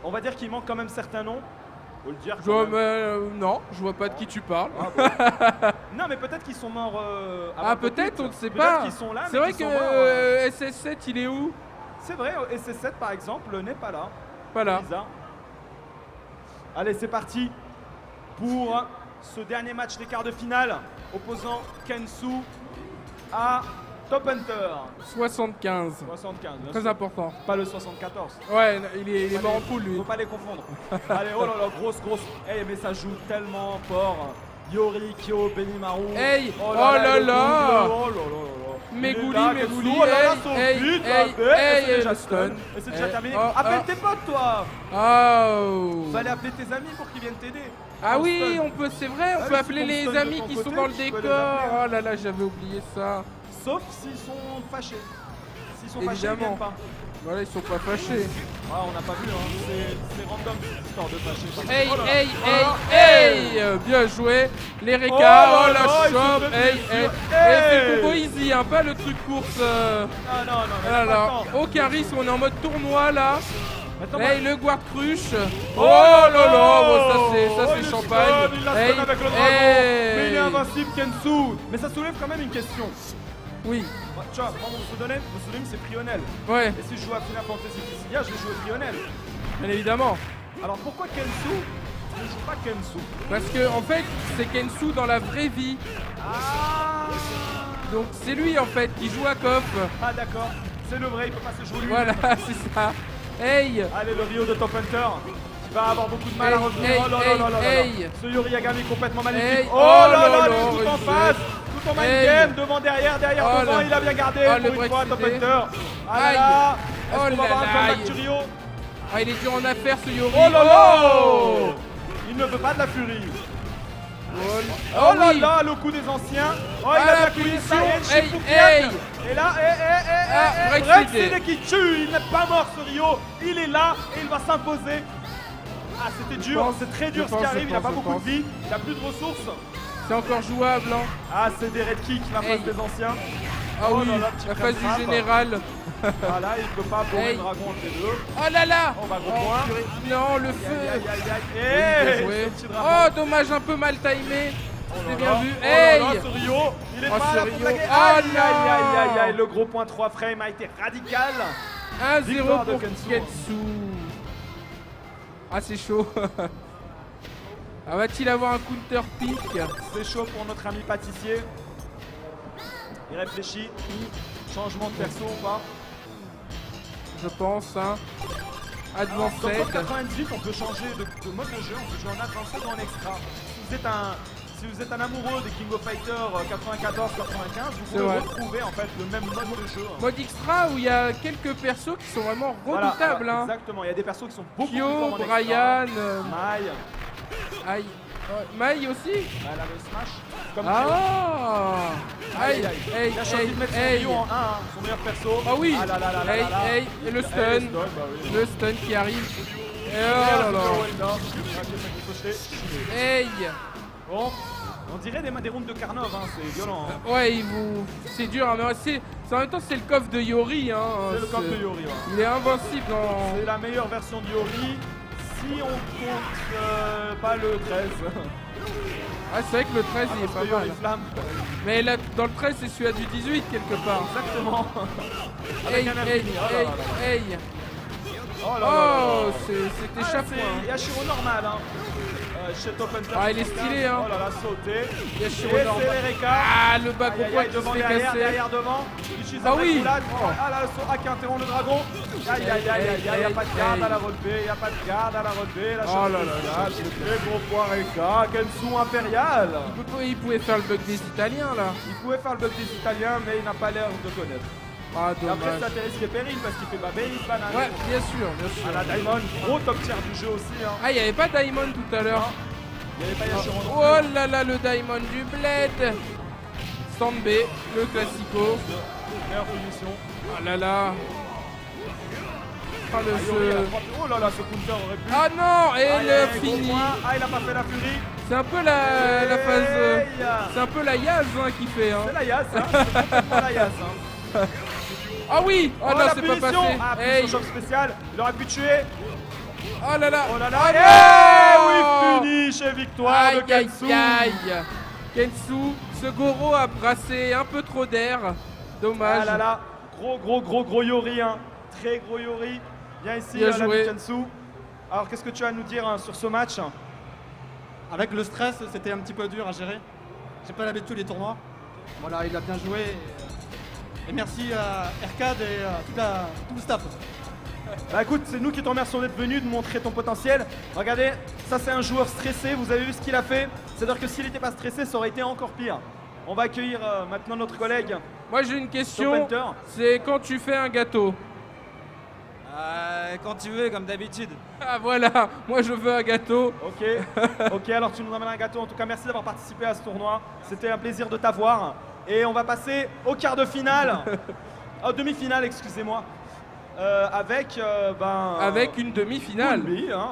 On va dire qu'il manque quand même certains noms. Faut le dire. Je vois, non, je vois pas de qui tu parles. Ah, bon. Non, mais peut-être qu'ils sont morts. avant Ah, le peut-être, Covid. on ne sait Peut-être pas. qu'ils sont là. C'est mais vrai qu'ils que sont morts, SS7, il est où? C'est vrai, SS7 par exemple n'est pas là. Voilà. Bizarre. Allez, c'est parti pour ce dernier match des quarts de finale opposant Kensu à Top Hunter 75. 75. bien Très sûr. important. Pas le 74. Ouais, il est mort en poule lui. Faut pas les confondre. Allez, oh là là, grosse. Eh, mais ça joue tellement fort. Yori, Kyo, Benimaru. Hey, oh oh là le là. double, oh là là. Megouli, Il est là, Megouli, Kensu, oh là là, hey, son hey, but, hey, la bête, hey, et c'est déjà le stun. stun. Et c'est déjà Hey, terminé. oh, Appelle oh. tes potes, toi. Oh. Fallait appeler tes amis pour qu'ils viennent t'aider. Ah En oui, stun. on peut, c'est vrai, on Ah peut oui, appeler si les ton stun de amis ton qui côté, sont dans le tu peux les décor. appeler, hein. Oh là là, j'avais oublié ça. Sauf s'ils sont fâchés. S'ils sont fâchés, ils Évidemment. viennent pas. Voilà, ils sont pas fâchés. Ah, on n'a pas vu, hein. C'est random, histoire de fâcher. Hey, Oh là là. hey, Oh là là. hey, bien joué. Les Reka, Oh là oh là, la il se chope, fait hey, plaisir. hey. Hey. Et c'est le combo easy, hein, pas le truc course. Ah non, mais Là, pas là. le temps. Aucun risque, on est en mode tournoi là. Attends, Hey, le guard cruche. Oh Oh là là, là. bon, ça Oh, c'est il champagne. stun, il la stun Hey, avec le dragon. hey. Mais il est invincible, Kensu. Mais ça soulève quand même une question. Oui, Bah, tu vois, moi, mon pseudonyme, c'est Prionel. ouais, Et si je joue à Final Fantasy Dissidia, je vais jouer Prionel. bien évidemment. Alors pourquoi Kensu ne joue pas Kensu? Parce que en fait, c'est Kensu dans la vraie vie. Ah, Donc c'est lui en fait qui joue à KOF. ah d'accord, c'est le vrai, il peut pas se jouer lui. Voilà, c'est ça. Hey, Allez, le Rio de Top Hunter qui va avoir beaucoup de mal à Hey, revenir. hey, Oh là là là là là. hey. Ce Yori Yagami complètement magnifique. Hey, Oh là là, là, lui, tout en joué. face, tout en mind Hey. game, devant, derrière, Oh devant, là. il a bien gardé Oh, pour le une fois Top break Hunter. Ah là Aïe. là, est-ce Oh qu'on va là avoir un là, comeback aïe. du Rio? Ah, il est dur en affaire ce Yori. Oh là là, Oh, il ne veut pas de la furie. Oh Oh là oui. là, le coup des anciens. Oh, Ah, il la a bien couillé ça. punition. Et Hey, Shifukian. hey. Et là, Ah, Rex Brexit. City qui tue. Il n'est pas mort ce Rio. Il est là et il va s'imposer. Ah, c'était dur. pense, C'est très dur je ce qui pense, arrive. je Il n'a pas pense, beaucoup je de vie. Il n'a plus de ressources. c'est encore jouable. Hein. Ah, c'est des red kicks la Hey. phase des anciens. Ah Oh oui, là là, petit la phase frappe. du général. Voilà, il peut pas bourrer Hey. le dragon entre les deux. Oh là là. Oh, bah, gros point. purée. Non, le Aïe, feu. aïe, aïe, aïe. Oui, Hey, bien joué. ce petit dragon. Oh, dommage, un peu mal timé. Oh C'était là bien là. vu. Oh là Hey. là, ce Rio, il est Oh, pas ce là Rio. pour plaquer. Oh Aïe, non. aïe, aïe, aïe, aïe. Le gros point 3 frame a été radical. 1-0 Victoire de pour Kensu. Kensu. Ah, c'est chaud. Ah, va-t-il avoir un counter pick? C'est chaud pour notre ami pâtissier. Il réfléchit. Changement de perso ou pas? Je pense. Hein. Advanced. Dans Code 98, on peut changer de mode de jeu, on peut jouer en Advanced ou en Extra. Si vous êtes un amoureux des King of Fighters 94-95, vous pouvez retrouver en fait le même mode de jeu. Mode extra où il y a quelques persos qui sont vraiment redoutables. Voilà, hein. exactement, il y a des persos qui sont beaucoup plus Kyo, forts en Brian, Mai. Aïe. Mai aussi. Elle a le smash. Comme Ah. Aïe, aïe, il a choisi de mettre son aïe. Ryu en 1, son meilleur perso. Ah oui. Ah là là là là Aïe, là là. aïe. Et le Et stun. bah oui. Le stun qui arrive. Et oh là là. Aïe. Bon, on dirait des rounds de Karnov, hein, c'est violent. Hein. Ouais, c'est dur, hein, mais en même temps c'est le coffre de Yori. Hein, C'est le camp de Yori. Ouais. Il est invincible dans... C'est la meilleure version de Yori. Si on compte pas le 13. Ah, c'est vrai que le 13 il est pas mal. Flamme. Mais là, dans le 13 c'est celui du 18 quelque part. Exactement. Aïe, Avec un aïe, infini. Oh là là là. aïe. Oh là là là Oh, là. c'était chapeau. C'est Yashiro normal. Hein. Chez Top Hunter. Ah, il est stylé, hein. Oh là là, sauté. Yashiro Et normal. c'est les Reka. Ah, le bac Aïe, au aïe, poids aïe, qui se devant, fait derrière, casser. derrière, devant. Il utilise Ah un oui. roulade. Ah là, le saut qui interrompt le dragon. Aïe, aïe, aïe, aïe, aïe. Il n'y a pas de garde à la relever. Il n'y a pas de garde à la relever. La Oh là là là. très gros poids Reka. Kensu impérial. Il pouvait faire le bug des Italiens là. Il pouvait faire le bug des Italiens, mais il n'a pas l'air de connaître. Ah, Et après, dommage. ça risque péril parce qu'il fait babé, banane. Ouais, bien sûr, bien sûr. À la Diamond, gros top tier du jeu aussi. Hein. Ah, il n'y avait pas Diamond tout à l'heure. Il n'y avait pas Yashiro non plus. Oh là là, le Diamond du Bled. Stand B, le classico. Meilleure position. Ah là là. Ah, le Ah, Yori, jeu. oh là là, ce counter aurait pu. Ah non, et Aïe, le aïe, gros fini. point. Ah, il a pas fait la furie. C'est un peu la phase. Aïe. C'est un peu la Yaz hein, qui fait. Hein. C'est la Yas, hein. C'est complètement la Yas. Hein. Ah oui. Oh, non, la c'est pas punition. passé. Ah, Hey. punition choc spécial. Il aurait pu tuer. Oh là là. Oh là là. Ah Eh non. oui, finish et victoire de Aïe aïe Kensu. aïe. Kensu, ce Goro a brassé un peu trop d'air. Dommage. Ah là là, gros Yori, hein. Très gros Yori. Viens ici, Bien l'ami joué. Kensu. Alors, qu'est-ce que tu as à nous dire hein, sur ce match? Avec le stress, c'était un petit peu dur à gérer. J'ai pas l'habitude des tournois. Voilà, il a bien joué. Et merci à Arcade et à tout le staff. Bah écoute, c'est nous qui te remercions d'être venu, de montrer ton potentiel. Regardez, ça c'est un joueur stressé, vous avez vu ce qu'il a fait. C'est-à-dire que s'il n'était pas stressé, ça aurait été encore pire. On va accueillir maintenant notre collègue Moi j'ai une Top question. Hunter. C'est quand tu fais un gâteau. Quand tu veux, comme d'habitude. Ah voilà, moi je veux un gâteau. Ok, alors tu nous amènes un gâteau. En tout cas, merci d'avoir participé à ce tournoi. C'était un plaisir de t'avoir. Et on va passer au quart de finale. Demi-finale, excusez-moi. Avec Avec une demi-finale. Moonbee, hein,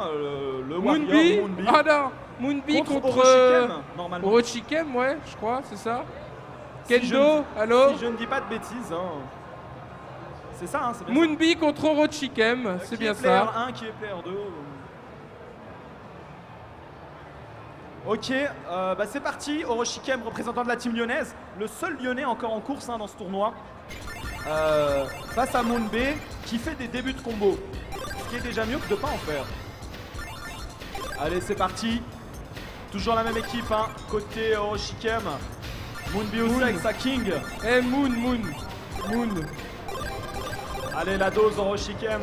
le Moonbee. warrior Moonbee. Ah non, Moonbee contre Orochiken, normalement. Orochiken, ouais, je crois, c'est ça. Si je Kendo, ne- allô. Si je ne dis pas de bêtises, hein. C'est ça, hein, c'est bien Moonbee contre Orochiken, ça. c'est Qui bien est player ça. 1, qui est player 2. Ok, c'est parti. Orochiken, représentant de la team lyonnaise, le seul lyonnais encore en course hein, dans ce tournoi. Face à Moonbee, qui fait des débuts de combo. Ce qui est déjà mieux que de pas en faire. Allez, c'est parti. Toujours la même équipe, hein, côté Orochiken. Moonbee aussi avec sa King. Eh Moon. Allez, la dose Orochiken.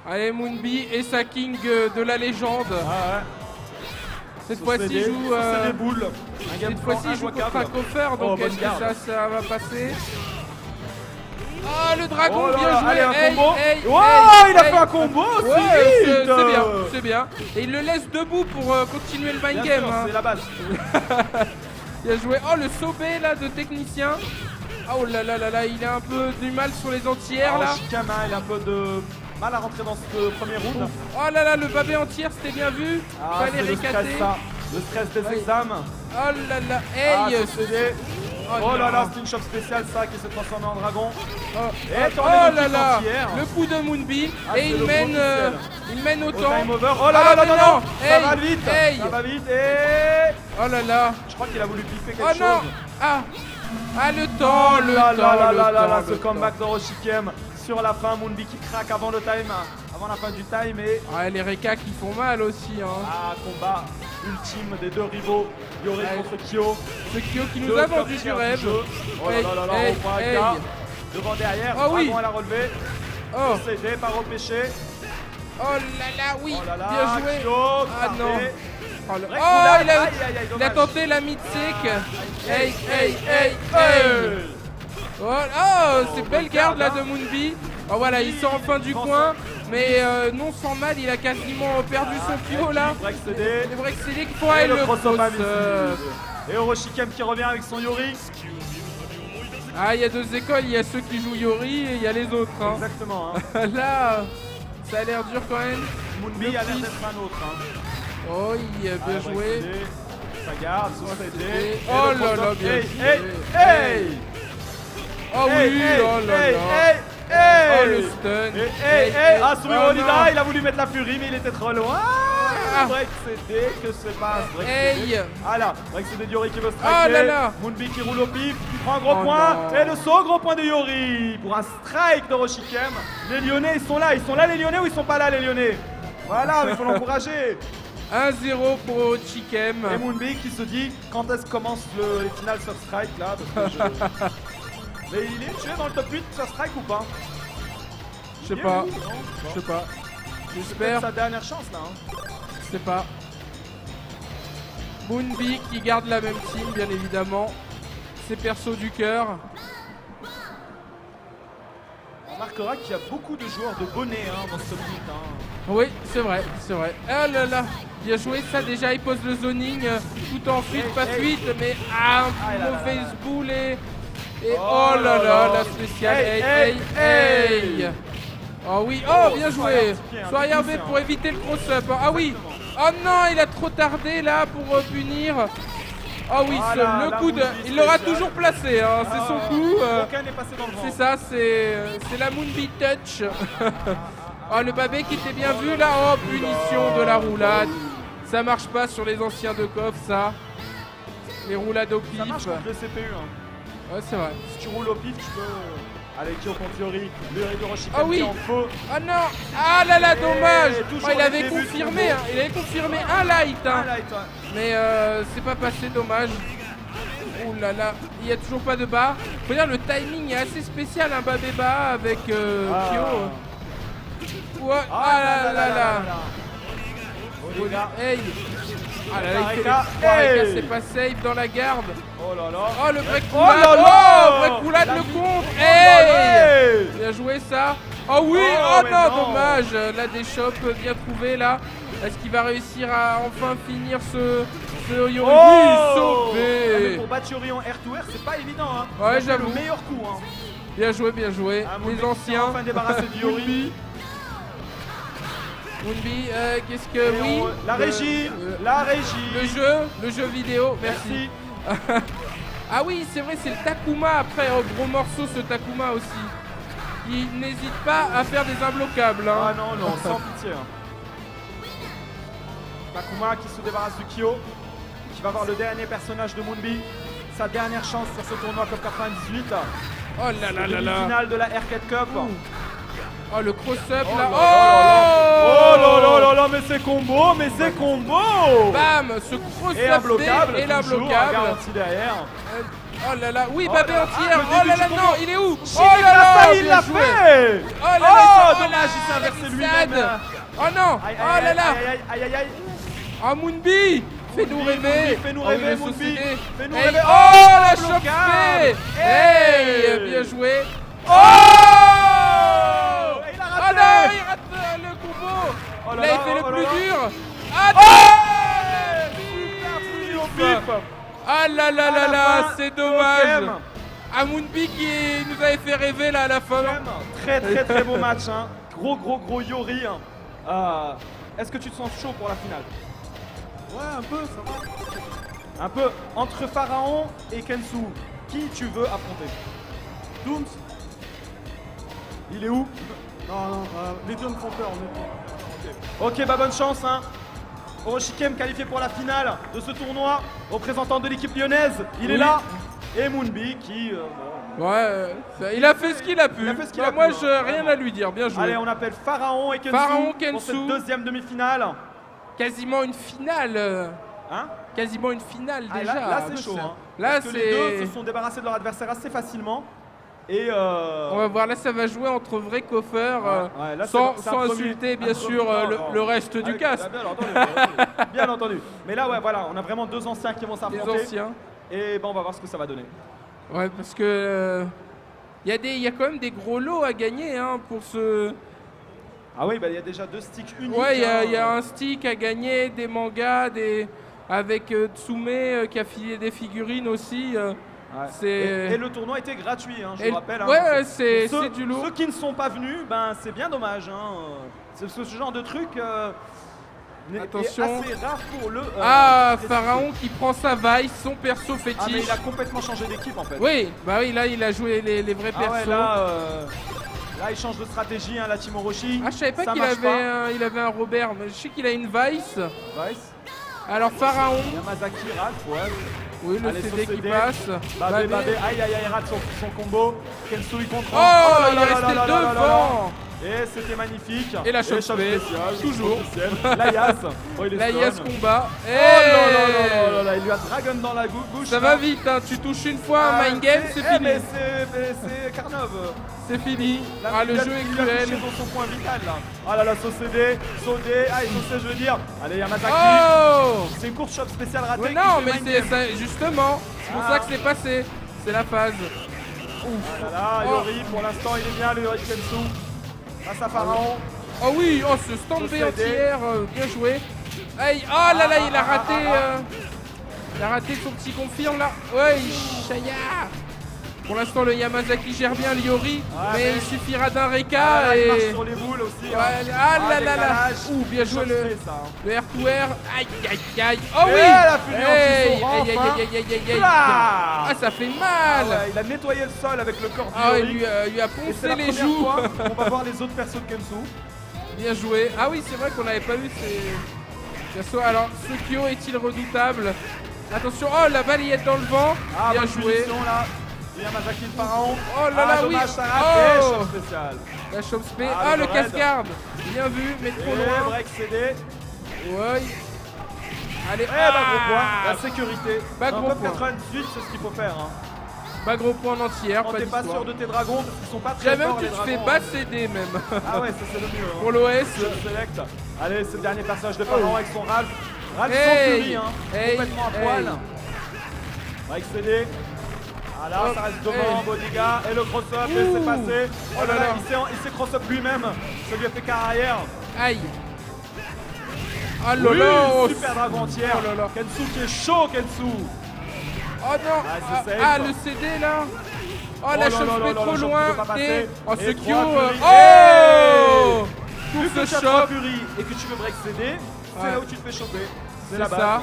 Allez, Moonbee et sa King de la légende. Ah ouais. Cette fois-ci joue. C'est des boules. Un game Cette fois-ci plan joue contre injouable. un coffer, donc bonne est-ce que garde. ça va passer? Ah le dragon, Oh là bien là, joué. allez, un Hey, combo. hey, Oh, hey, il a hey. fait un combo, Ouais, c'est vite. c'est bien. Et il le laisse debout pour continuer le mind Bien game. sûr, hein. c'est la base. Il a joué. Oh le sobé là de technicien. Oh là là là là, il a un peu du mal sur les entières là. Orochiken, hein, il a un peu de mal à rentrer dans ce premier round. Oh là là, le babé entière, c'était bien vu. Ah, Fallait c'est le stress, récater. ça. Le stress des Oui. examens. Oh là là, Ah, hey. c'est cédé. Oh là non. là, c'est une shop spéciale ça qui s'est transformé en dragon. Oh, Et t'en oh es là l'équipe là, entière. le coup de Moonbee Ah, et c'est il le mène, gros il mène Au autant. time over. Oh là Ah, là, mais non, non, ça hey, va vite. hey. Ça va vite et... Oh là là, Je crois qu'il a voulu piffer quelque oh chose. non, ah le temps, Oh le là temps, là là le là là temps, là, le ce comeback d'Orochiken sur la fin, Moonbee qui craque avant le time, avant la fin du time et temps. Ah, les Reka qui font mal aussi, hein. combat ultime des deux rivaux, Yori Ouais. contre Kyo. Ce Kyo qui nous Deux a top vendu du tiers rêve. jeu. Oh là Hey, là là là, hey, au point hey. AK. devant derrière. Ah oui. Dragon à la relever. Oh, Cédé par repêché. oh là là, oui, Oh là là, bien joué. Kyo, Ah gardé. non. Oh, Break il roulade. a, Aïe, aïe, aïe, il a dommage. tenté la mid-sec. Hey, hey, hey, hey. Hey. Oh, c'est belle garde là de Moonby. Oh voilà, il sort enfin du coin. Mais non sans mal, il a quasiment perdu son pio là. Break cédé. Le break CD qu'il faut aller le le cross-up cross. invisible. Et Oroshikem qui revient avec son Yori. Ah, il y a deux écoles, il y a ceux qui jouent Yori et il y a les autres. Hein. Exactement. Hein. Là, ça a l'air dur quand même. Moonby a l'air d'être un autre. Hein. Oh, il a bien Ah, joué. break cédé. Ça garde, sous cédé. Et Oh le là là, cross-up. bien Hey, joué. hey, hey. Oh oui, Hey, hey, oh là hey, là. hey, hey. Oh le stun. Hey, hey, ah, Sumi Oh, Onida, non. il a voulu mettre la furie, mais il était trop loin. Ah. Break CD, que se passe? Break Hey. CD. Ah là, break CD de Yori qui veut striker. Oh là là. Moonby qui roule au pif, qui prend un gros Oh point. non. Et le saut, gros point de Yori pour un strike de Roshikem. Les Lyonnais, ils sont là les Lyonnais ou ils sont pas là les Lyonnais? Voilà, il faut l'encourager. 1-0 pour Chikem. Et Moonby qui se dit quand est-ce commence les finales sur strike là parce que Mais il est tué dans le top 8 sur strike ou pas? Je sais pas, Il est où, non je sais pas. C'est J'espère, sa dernière chance là. Hein. je sais pas. Moonby qui garde la même team, bien évidemment. Ses persos du cœur. On remarquera qu'il y a beaucoup de joueurs de bonnet hein, dans ce top 8. Hein. Oui, c'est vrai, c'est vrai. Ah là là, bien joué ça déjà, il pose le zoning tout en fuite, pas fuite, mais un mauvaise boule et oh là là, la spéciale, hey, hey. Oh oui, oh bien joué. Sois regardé pour éviter le cross-up. Ah oui, oh non, il a trop tardé là pour punir. Oh oui, le coup de... Il l'aura toujours placé, hein, c'est son coup. Aucun n'est passé dans le vent. C'est ça, c'est la Moonby Touch. Oh, le babé qui était bien vu là. Oh, punition de la roulade. Ça marche pas sur les anciens de Koff, ça. Les roulades au pif. Ça marche contre le CPU. Hein. Ouais, c'est vrai. Si tu roules au pif, tu peux... Allez, Kyo contre Yori. Le Yori de Roshikem Ah oui. qui est en faux. Ah non. Ah là là, dommage. toujours Oh, il avait les débuts de confirmé. combo. Hein. Il avait confirmé un light. Hein. Ah, là, et toi. Mais c'est pas passé, dommage. Oh là là, il n'y a toujours pas de bas. Faut dire, le timing est assez spécial, un babé bas avec Kyo. Ouais. Ah là là là. Oliga. Hey. Ah là là, il fait les Areka. Areka, Hey. c'est pas safe dans la garde. Oh là là. Oh, le break Oh roulade. là là. Oh, break roulade La le vie. contre. Oh là là. Hey. Bien joué ça. Oh oui, Oh, oh mais non, non. dommage. La déchoppe bien trouvée là. Est-ce qu'il va réussir à enfin finir ce Yori Oh. Ah, mais sauvé? pour battre Yori en R2R, c'est pas évident. Hein. Ouais, Il a fait j'avoue. le meilleur coup. Hein. Bien joué, bien joué. Ah, Moonby Les qui s'est anciens. enfin débarrassé du Yori. Moonby, qu'est-ce que... Et Oui. la régie. La régie. Le jeu vidéo, merci. Merci. Ah oui, c'est vrai, c'est le Takuma après, gros morceau ce Takuma aussi. Il n'hésite pas à faire des imbloquables. Hein. Ah non, non, sans pitié. Hein. Takuma qui se débarrasse du Kyo, qui va voir le dernier personnage de Moonby. Sa dernière chance sur ce tournoi Cup 98. Oh là là là là. Finale de la Arcade Cup. Oh le cross-up Oh là. là là là là là, mais c'est combo, mais c'est combo. Bam, ce Et cross-up imbloquable, et toujours, l'imbloquable. garanti derrière. Oh là là, oui, Oh babé là là, entière. le Oh là début là, du non, combo. il est où? Oh là là, il bien l'a joué. fait. Oh là là, Oh, oh dommage, là, il s'est inversé la lui-même. glissade. Oh non, Aïe, oh là là. aïe, aïe, aïe, aïe. Oh Moonby, fais-nous Moonby, rêver. fais-nous Oh, rêver, il est Moonby. saucé. Fais-nous Hey, rêver. oh, Oh, la bloquable. choc-fait. Hey. Hey, bien joué. Oh, il a Oh raté. non, il rate le combo. Oh là Il avait là, fait oh le là plus là. dur. Ah Au pif. Ah là là À là la là, fin, c'est dommage. Totem. Ah, Moonby qui nous avait fait rêver là à la fin. Très très très beau match. Hein. Gros Yori. Hein. Est-ce que tu te sens chaud pour la finale? Ouais, un peu, ça va. Un peu entre Pharaon et Kensu. Qui tu veux affronter? Dooms. Il est où? Non, les deux me font peur, honnêtement. Ok, bah bonne chance. Hein. Oroshikem qualifié pour la finale de ce tournoi. Représentant de l'équipe lyonnaise. Il est Oui. là. Et Moonby qui... bon. Ouais, il a fait ce qu'il a pu. Il a fait ce qu'il Bah, a moi, pu, je hein. rien à lui dire. Bien joué. Allez, on appelle Pharaon et Kensu Pharaon, pour Kensu. cette deuxième demi-finale. Quasiment une finale. Hein? Quasiment une finale Ah, déjà. là c'est chaud. Hein. Là, Parce que les deux c'est. se sont débarrassés de leur adversaire assez facilement. Et On va voir, là ça va jouer entre vrais coffeurs, ouais, là, sans c'est un premier- insulter bien un sûr premier- le reste du Avec- cast. Bien entendu, bien entendu. Mais là, ouais, voilà, on a vraiment deux anciens qui vont Les s'affronter. anciens. Et ben, on va voir ce que ça va donner. Ouais, parce que il y a quand même des gros lots à gagner hein, pour ce. Ah oui, bah, il y a déjà 2 sticks uniques. Ouais, il y a hein. un stick à gagner, des mangas, avec Tsume qui a filé des figurines aussi. Ouais. C'est- Et le tournoi était gratuit, hein, je Et vous rappelle. hein. ouais, c'est Ceux- du lourd. Ceux qui ne sont pas venus, ben, c'est bien dommage. Hein. C'est ce genre de truc est Attention. assez rare pour le. Ah, précis. Pharaon qui prend sa vaille, son perso Ah, mais fétiche. il a complètement changé d'équipe en fait. Oui, bah oui, là il a joué les vrais Ah persos. ouais, là, il change de stratégie, hein, la Team Orochi. Ah, je savais pas Ça qu'il marche avait, il avait un Robert, mais je sais qu'il a une Vice. Vice. Alors Pharaon, Yamazaki, Ralph, ouais. oui, le Allez, CD sur qui CD. passe. Babé, Babé. aïe aïe aïe, rate son combo. Kensu il contrôle. Oh, il est resté devant. Et c'était magnifique. Et la chope spéciale, toujours. officielle. La Yas. Oh, il est La stun. Yes combat. Oh là là là là là, il lui a dragon dans la bouche. Ça va vite, hein. Tu touches une fois un mind game, c'est fini. Mais c'est Karnov. C'est fini. Là, Ah, il le lui a- jeu est il lui a touché cruel. dans son point vital là. Ah là là, Sosede, ah Sosede, je veux dire. Allez, Yamazaki. Oh C'est une course shop spéciale ratée. ouais, qui non, fait mais mind c'est game. ça, justement. C'est pour Ah. ça que c'est passé. C'est la phase. Ah là là, Oh. Yori, pour l'instant, il est bien, le Yori Kensu. Face à Pharaon. Oh oui, oh ce stand B Procédé. entière, bien joué. Aïe, oh là là, il a raté. Il a raté son petit confirme là. Ouais, Shaya. Pour l'instant, le Yamazaki gère bien Liori, Ah, mais mais- il suffira d'un Reka Ah, là, il marche et. sur les boules aussi. Ouais, hein. ah là là là. décalage. Ouh, bien joué Choc le fait, ça, hein. R to R. Aïe aïe aïe. Oh Et oui. la fusion Hey, qui sont aïe aïe enfin. aïe aïe aïe aïe. Là. Ah, ça fait Ah mal. ouais, il a nettoyé le sol avec le corps du Ah, il Yori. lui a Et c'est poncé la les première joues. fois qu'on va voir les autres persos de Kensu. Bien joué. Ah oui, c'est vrai qu'on n'avait pas vu ces persos. Alors, Sukyo est-il redoutable? Attention, oh la balayette dans le vent. Ah, Bien bonne joué. punition, là. Yamazaki le pharaon. Oh là là, oui. dommage, ça rate. Oh. Et choc spécial. La chope spé. Ah, Ah, le le raid. cascade. Bien vu, mais trop Et loin. break CD. Ouais. Allez, Eh bah gros point, la sécurité. Bah, Dans gros top point. 98, c'est ce qu'il faut faire. Hein. Pas gros point en entière. Quand Pas t'es pas d'histoire. sûr de tes dragons, parce qu'ils sont pas très J'avais même forts que les tu te fais dragons. battre CD même. Ah ouais, ça c'est le mieux. Hein. Pour l'OS. Je select. Allez, c'est le dernier personnage de Pharaon avec son Ralph. Ralph Hey. sans furie, hein. Hey. Complètement à Hey. poil. Break CD. Ah là, Hop. ça reste devant, Hey. beau dégâts. Et le cross-up, et Ouh. c'est passé. Oh là là, là. il s'est cross-up lui-même. Ça lui a fait carrière arrière. Aïe. Ah là Oui, là. Oh, super dragon entière. Oh là là. Kensu qui est chaud, Kensu. Oh non. c'est safe. Ah, le CD là. Oh, Oh la là chope là spé là là, trop la chope loin. qui peut pas passer. Et oh, Et Sukyo. trois furies. Oh. Vu que Pour tu ce as 3 choc. furies et que tu veux break CD, c'est Ouais. là où tu te fais choper. C'est C'est la base. ça.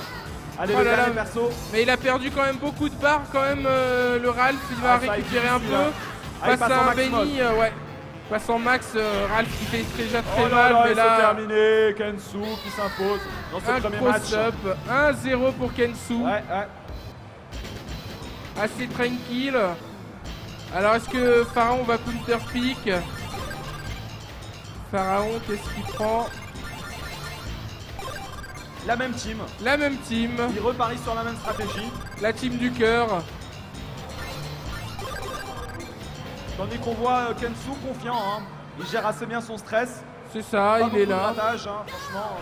Allez, Oh le là dernier là. perso. Mais il a perdu quand même beaucoup de barres quand même le Ralph, il va Ah, ça, récupérer il un est peu. difficile, Ah, il Face passe en à un max Benny, ouais. Face en max, Ralph qui fait déjà très Oh là mal, là, mais et c'est là, terminé. Kensu qui s'impose dans ce un premier match. cross-up, 1-0 pour Kensu, Ouais, ouais. assez tranquille. Alors est-ce que Pharaon va counter pick? Pharaon, qu'est-ce qu'il prend? La même team. La même team, Il reparie sur la même stratégie. la team du cœur. Tandis qu'on voit Kensu confiant. Hein. Il gère assez bien son stress. C'est ça, Pas il beaucoup est de là. ratage, hein, franchement.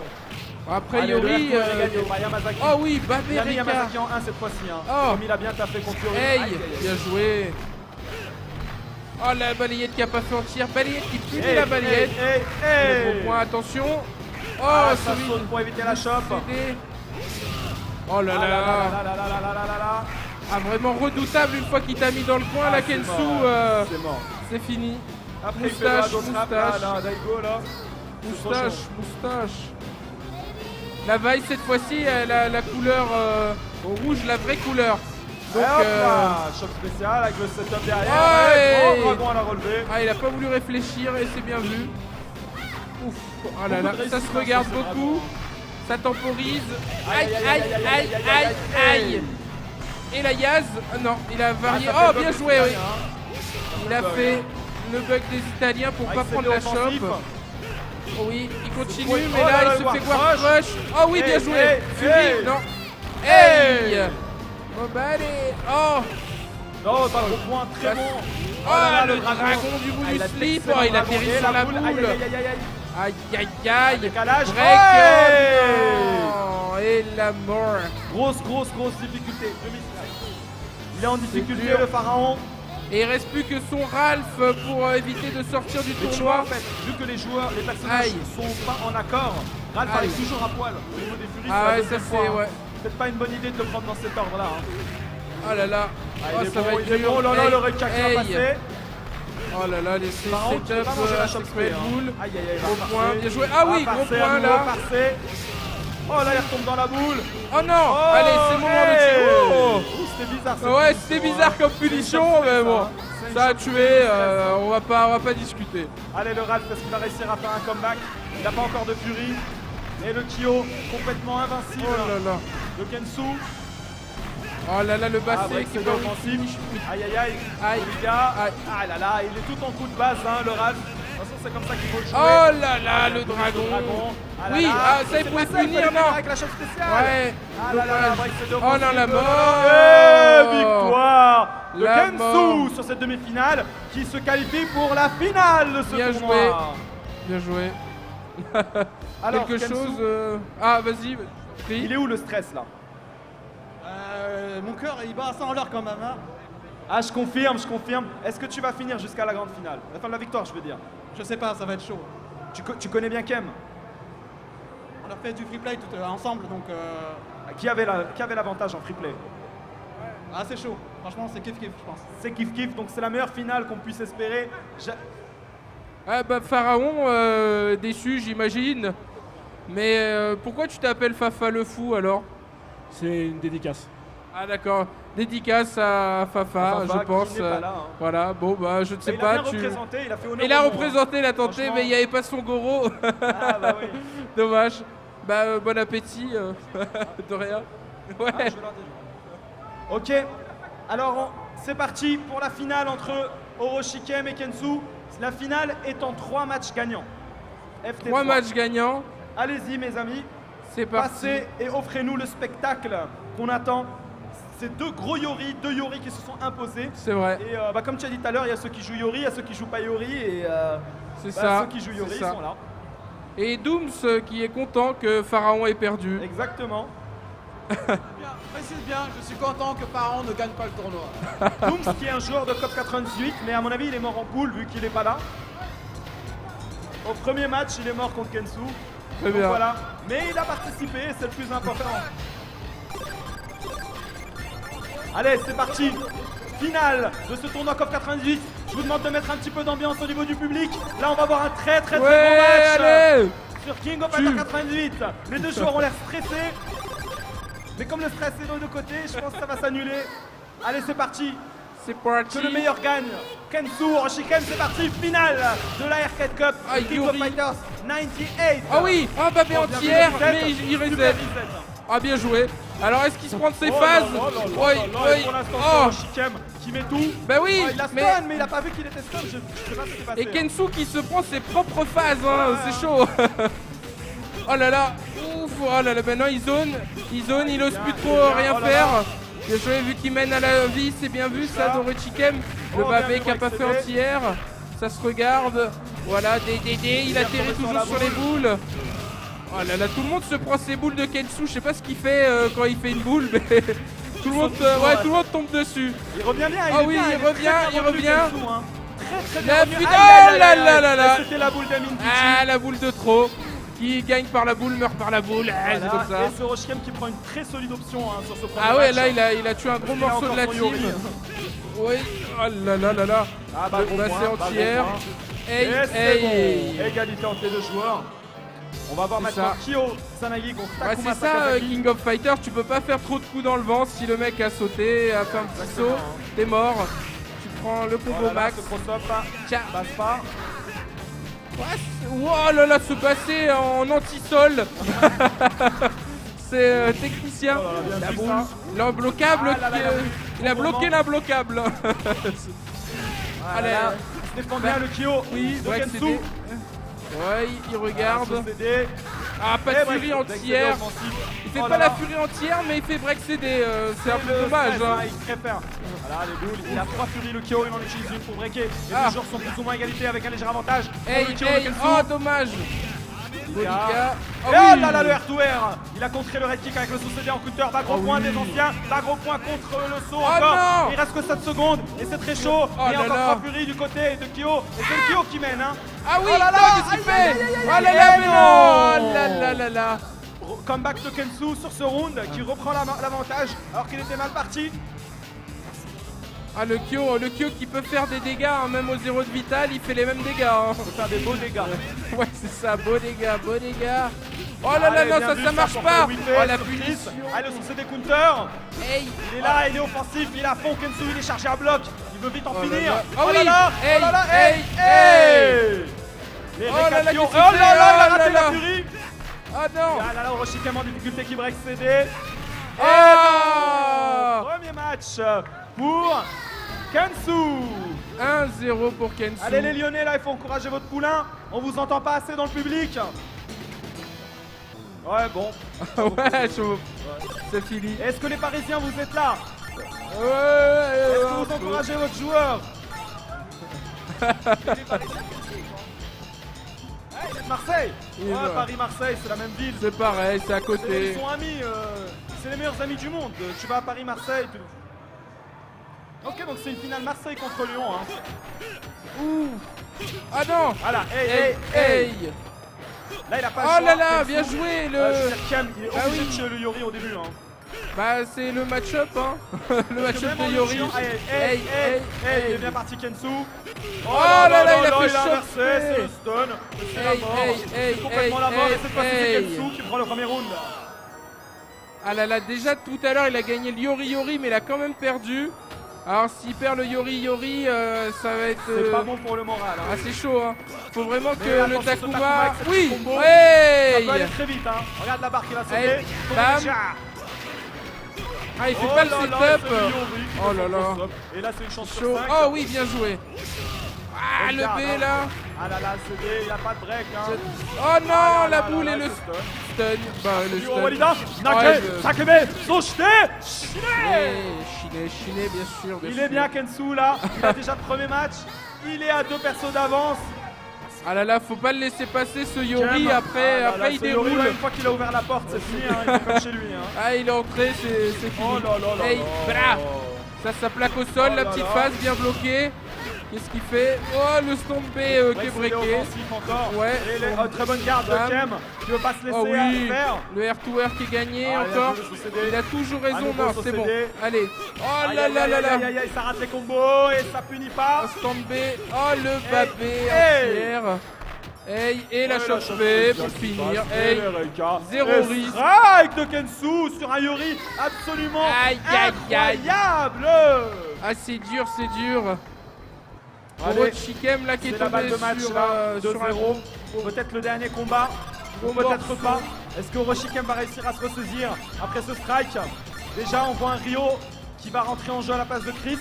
Après Allez, le Yori, R2 est gagné par Yamazaki. oh oui, Il a mis Babé Reka. Yamazaki en 1 cette fois-ci. Hein. Oh. Comme il a bien taffé contre Yori. Hey, Aïe, aïe, aïe. bien joué. Oh la balayette qui a pas fait entière, balayette qui punit Hey, la balayette. hey, Le hey, gros hey. point, attention. Oh, Ah, ça celui saute pour éviter la chope. CD. Oh là Ah là. là là là là là là là là. Ah, vraiment redoutable une fois qu'il t'a mis dans le coin, Ah, la c'est Kensu, mort. C'est mort. c'est fini. Après, il fait la Moustache, dos trap, là, moustache. là, Daigo, là. C'est trop Moustache, chaud. moustache. La vaille cette fois-ci, elle a la couleur rouge, la vraie couleur. Donc, Et hop là, choc spécial avec le setup derrière. Ouais. Et grand dragon à la relever. ah, il a pas voulu réfléchir et c'est bien vu. Ouf, oh là là, Beaucoup de ça se réussite, regarde hein, sur ce beaucoup. dragon. Ça temporise. Aïe, Aïe, aïe, aïe, aïe, aïe. Et la Yaz, non, il a varié. Ah, ça fait Oh, bug bien des joué, oui. Italiens, hein. Il a fait le bug des Italiens pour Avec pas ses prendre deux la offensifs. chope. Oh oui, il continue, Oh mais là là, là, il se le fait War voir Crush. crush. Oh oui, bien Hey, joué. hey, Fury, hey. non. Hey. Hey. Bon, bah allez. Oh. Non, pas gros point, très bon. Oh, là là, le dragon du bout Ah, du il a slip. excellent Oh, il dragon. atterrit Et sur la boule. boule. Aïe, aïe, aïe, aïe, aïe. Aïe, aïe, aïe. Décalage. Break. Ouais. Oh, et la mort. Grosse difficulté. Demi-finale. Il est en difficulté, dur. le pharaon. Et il reste plus que son Ralph pour éviter de sortir du Mais tu vois, tournoi. en fait, vu que les joueurs, les personnages Aïe. sont pas en accord, Ralph Aïe. arrive toujours à poil au niveau des furies. Ah c'est la ouais, deuxième ça fois, c'est hein. ouais. Peut-être pas une bonne idée de le prendre dans cet ordre-là. Hein. Oh là là. Ah, Oh, il est ça bon, va être il est dur. bon. Oh là là, Hey, le recac va hey. passer. Oh là là, les Pharaon, tu peux setups, pas manger la chope Sexual spray, hein. Bull. Aïe, aïe, aïe, Gros va point, farcer. bien joué. Ah oui, Va gros farcer, point à nouveau, là. farcer. Oh là, il retombe dans la boule. Oh non, Oh, allez, c'est le moment de tirer. Oh. C'était bizarre. cette Ouais, punition, c'était hein. bizarre comme C'est une punition, chope mais spray, bon, ça, hein. C'est une ça a chope tué, spray, on va pas discuter. Allez, le Ralph, est-ce qu'il va réussir à faire un comeback? Il n'a pas encore de furie. Et le Kyo, complètement invincible. Oh là là. Le Kensu. Oh là là, le Ah, basset break qui est c'est pas offensif. Aïe, aïe, aïe. Aïe. Les gars. Aïe. Ah là là, il est tout en coup de base, hein, le Ralph. De toute façon, c'est comme ça qu'il faut le jouer. Oh là là, le dragon. Ah là Oui, là. ah, ça, il C'est pouvait pas ça, il punir, fallait non. finir avec la chope spéciale. Ouais. Ah là là, dommage. break c'est Oh non, la mort. Et victoire de La Kensu mort. sur cette demi-finale qui se qualifie pour la finale de ce Bien tournoi. joué. Bien joué. Alors, Quelque Kensu, chose. Ah, vas-y. il est où le stress là? Mon cœur, il bat à 100 à l'heure quand même. Hein. Ah, je confirme. Est-ce que tu vas finir jusqu'à la grande finale? La fin de la victoire, je veux dire. Je sais pas, ça va être chaud. Tu connais bien Kem? On a fait du free play tout ensemble, donc Qui avait l'avantage en free play? c'est chaud. Franchement, c'est kiff-kiff, je pense. C'est kiff-kiff, donc c'est la meilleure finale qu'on puisse espérer. Ah bah Pharaon, déçu j'imagine. Mais pourquoi tu t'appelles Fafa le fou alors? C'est une dédicace. Ah d'accord, dédicace à Fafa, Fafa, je pense. qui n'est pas là, hein. Voilà, bon bah je ne sais Il a pas. bien représenté, il a fait honneur Il a au nom, représenté, il a tenté, Franchement. mais il n'y avait pas son goro. Ah bah oui. Dommage. Bah bon appétit, de rien. Ouais. Ah, je vais leur dire. Ok, alors c'est parti pour la finale entre Oroshikem et Kensu. La finale est en 3 matchs gagnants. FT3. 3 matchs gagnants, Allez-y mes amis, c'est parti. passez et offrez-nous le spectacle qu'on attend. C'est deux Yori qui se sont imposés. C'est vrai, Et comme tu as dit tout à l'heure, il y a ceux qui jouent Yori, il y a ceux qui jouent pas Yori. Et c'est ça. ceux qui jouent Yori c'est ça. sont là. Et Dooms qui est content que Pharaon ait perdu. Exactement. Précise bien, je suis content que Pharaon ne gagne pas le tournoi. Dooms qui est un joueur de COP 98, mais à mon avis il est mort en poule vu qu'il n'est pas là. Au premier match, il est mort contre Kensu. Très Donc bien. voilà. Mais il a participé, c'est le plus important. Allez, c'est parti. Finale de ce tournoi COP 98. Je vous demande de mettre un petit peu d'ambiance au niveau du public. Là, on va voir un très Ouais, bon match allez. sur King of Fighters 98. Les deux joueurs ont l'air stressés. Mais comme le stress est de deux côtés, je pense que ça va s'annuler. Allez, c'est parti. C'est parti. Que le meilleur gagne. Kensu, Oroshikem, c'est parti. Finale de la Arcade Cup. Ah, King of Yori. Fighters 98. Ah oui, ah bah bien Oh, bien entière, vu, mais il Super reset. reset. Ah bien joué. Alors est-ce qu'il se prend de ses Oh phases? là là là là Oui, là là, oui. et pour l'instant, Oh, c'est Oroshikem qui met tout. bah oui, Oh, il a stun, mais... mais il a pas vu qu'il était stun. Je sais pas ce qui s'est passé. Et Kensu qui se prend ses propres phases, hein, c'est chaud. Oh là là, ouf, oh là là, maintenant il zone, il ose plus trop bien, rien oh là faire. là. Bien joué, vu qu'il mène à la vie, c'est bien vu ça, Dorichikem. Le Oh, Babé bien qui a vu, pas fait accéléré. entière. Ça se regarde. Voilà, DDD, il atterrit retombé sur toujours la sur les boules. Oh là là, tout le monde se prend ses boules de Kensu. Je sais pas ce qu'il fait quand il fait une boule, mais tout le monde, ouais, tout le monde tombe dessus. Il revient bien. Ah est oui, bien, il est revient, très bien il revenu, revient. Kensu, hein. Très La bien. fuite- Aïe, aïe, oh aïe, là aïe, là aïe. là là. C'était la boule d'Amin Kichi. Ah, la boule de trop. Qui gagne par la boule meurt par la boule. Ah, c'est comme ça. Et ce Oroshikem qui prend une très solide option hein, sur ce premier Ah ouais, match. là il a tué un gros Il a morceau de encore la son team. Yori. Oui, oh là là là là. Ah bah gros Bah, point, c'est bah, entière. gros point. Hey, Et c'est hey. bon. Égalité entre les deux joueurs. On va voir C'est maintenant ça. Kyo Sanagi contre Ouais, Takuma c'est ça, Sakazaki. King of Fighters, tu peux pas faire trop de coups dans le vent. Si le mec a sauté, a fait un petit saut, t'es mort. Tu prends le Oh combo là là, max. ce cross-up Tiens. passe pas. Oh là là, se passer en anti-sol. C'est technicien. Oh là là, bien La vu boule. ça. L'embloquable, Ah là là, il a bloqué l'imbloquable. Ah Allez. là là, il se défend bien le Kyo Oui, de ouais, Kensu. accéder. Ouais, il regarde. Ah, ce CD. Ah, pas de Et bref, furie break CD entière. offensif. Il fait Oh pas là la là. furie entière, mais il fait break CD. C'est un peu Le dommage. stress, Hein. Il préfère. Voilà les boules. Il a 3 furies le Kyo, il en utilise une pour breaker. Les Ah. deux joueurs sont plus ou moins à égalité avec un léger avantage. Pour Hey, le Kyo, hey, le Kensu. oh dommage. Bodika. Oh, Et oh oui. là là, le R2R. Il a contré le red kick avec le saut CD en counter. Bas gros Oh point oui. des anciens. Bas gros point contre le saut Oh encore. non. Il reste que 7 secondes et c'est très chaud. Oh Et là encore là. 3 furies du côté de Kyo. Et c'est le Kyo qui mène. Hein. Ah oui, Oh là là. non, qu'est-ce qu'il Aïe, fait? aïe, aïe, aïe, Oh là aïe, là, aïe, mais non. non. Oh là là là là. Comeback de Kensu sur ce round qui reprend l'avantage alors qu'il était mal parti. Ah, le Kyo qui peut faire des dégâts, hein, même au 0 de vital, il fait les mêmes dégâts. Hein. Il peut faire des beaux dégâts. Ouais, c'est ça, beaux dégâts, beaux dégâts. Oh là là, Allez, non, bien ça, vu, ça marche pour pas. Whippet Oh, la sur Chris. punition. Allez, le succès des counters. Hey. Il est là, il est offensif, il est à fond. Kensu, il est chargé à bloc. Il veut vite en Oh là finir. là. Oh, Oh là oui. là, Hey, oh là là, hey, hey. Les Oh là là, récaptions. qu'est-ce Oh qu'il là fait? là, il a Oh raté là la là. furie. Ah non. Ah là là, Orochikem en difficulté qui break CD. Oh. Premier match pour Kensu. 1-0 pour Kensu. Allez les Lyonnais, là, il faut encourager votre poulain. On vous entend pas assez dans le public. Ouais, bon. Ouais, chaud. C'est fini. Est-ce que les Parisiens, vous êtes là? Ouais. Est-ce que vous encouragez votre joueur? Il est de Marseille. Il est Ouais, là. Paris-Marseille, c'est la même ville. C'est pareil, c'est à Ils côté. sont amis. C'est les meilleurs amis du monde. Tu vas à Paris-Marseille. Ok, donc c'est une finale Marseille contre Lyon. Hein. Ouh. Ah non. Voilà, hey, Hey, hey, hey. hey. Là, il a pas le Oh choix, là là, Kensu. bien joué le. Cherkiam, il est Ah obligé oui. de tuer le Yori au début. Hein. Bah c'est le match-up hein. Le match-up Même en de le Yori. tuant- Hey, hey, hey, hey, il est bien parti Kensu. Oh là là, il a fait il a inversé, choper. c'est le stun. C'est la Hey, mort. hey, hey, C'est complètement la hey, mort. Et hey, cette fois-ci, c'est hey. Kensu qui prend le premier round. Ah là là, déjà tout à l'heure il a gagné le Yori mais il a quand même perdu. Alors s'il perd le Yori, ça va être C'est pas bon pour le moral. Hein. assez chaud hein. Faut vraiment que Mais le attention, ce Takuma Takuma. avec ce Oui. combo, Ça Hey. peut aller très vite. Hein. Regarde la barre qui va sauter. Hey, bam. Ah il fait pas le setup. Oh là là. Et là, c'est une chance sur Chaud. 5. Oh oui, bien joué. Ah le Regarde, B hein. là. Ah là là, CD, il a pas de break. Hein. Oh non, Ah là la là boule là et là, le ce stun. stun. Bah le Yo, stun. Walida, Oh, Nake, je- Sakebe, Soshite, Chiné, bien sûr. Il est bien Kensu là, il a déjà le premier match, il est à 2 persos d'avance. Ah là là, faut pas le laisser passer ce Yori. Jem. Après, Ah là après là, il ce Yori, déroule. là, une fois qu'il a ouvert la porte, c'est fini, hein, il est comme chez lui. Hein. Ah, il est entré, c'est fini. Oh là là là Hey, là. bra. Ça plaque au sol, Oh la là petite là. phase bien bloquée. Qu'est-ce qu'il fait? Oh, le stomp B qui est Ouais, c'est breaké. offensif encore. Ouais. Et très bonne garde de Bam. Kem, qui veut pas se laisser Oh oui, faire. le R2R qui est gagné Ah, il a encore. voulu sous-céder. Il a toujours À raison, nouveau non, sous c'est bon. CD. Allez. Oh Aïe, là aïe, là aïe, là aïe, là. aïe, aïe, ça rate les combos et ça punit pas. Un stomp B. Oh, le babé Hey. entière. Hey, et la Ouais, choc choc B B pour qui finir. passe. Hey. Zéro Et risque. strike de Kensu sur un Yori absolument Aïe, aïe, aïe. incroyable. Ah, c'est dur, c'est dur. Allez, Orochikem là qui est C'est la balle tombé de match sur, là, sur un 2-0. Peut-être le dernier combat, ou Gros peut-être morceau. pas. Est-ce que Orochikem va réussir à se ressaisir après ce strike? Déjà, on voit un Rio qui va rentrer en jeu à la place de Chris.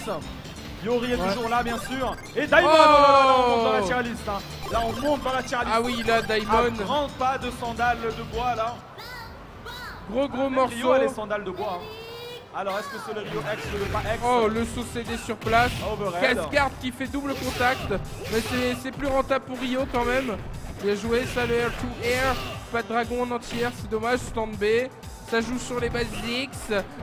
Yori est toujours là, bien sûr. Et Daimon, Oh. oh là là, là, on monte dans la tier list. Hein. Là, on monte dans la tier list. Ah oui, là, Un Daimon. grand pas de sandales de bois là. Gros Même Rio morceau. a les sandales de bois. Hein. Alors, est-ce que c'est le Rio X ou le pas X? Oh, le saut CD sur place. Overhead. Cascard qui fait double contact. Mais c'est plus rentable pour Rio quand même. Bien joué, ça le Air to Air. Pas de dragon en entière, c'est dommage. Stand B. Ça joue sur les basics.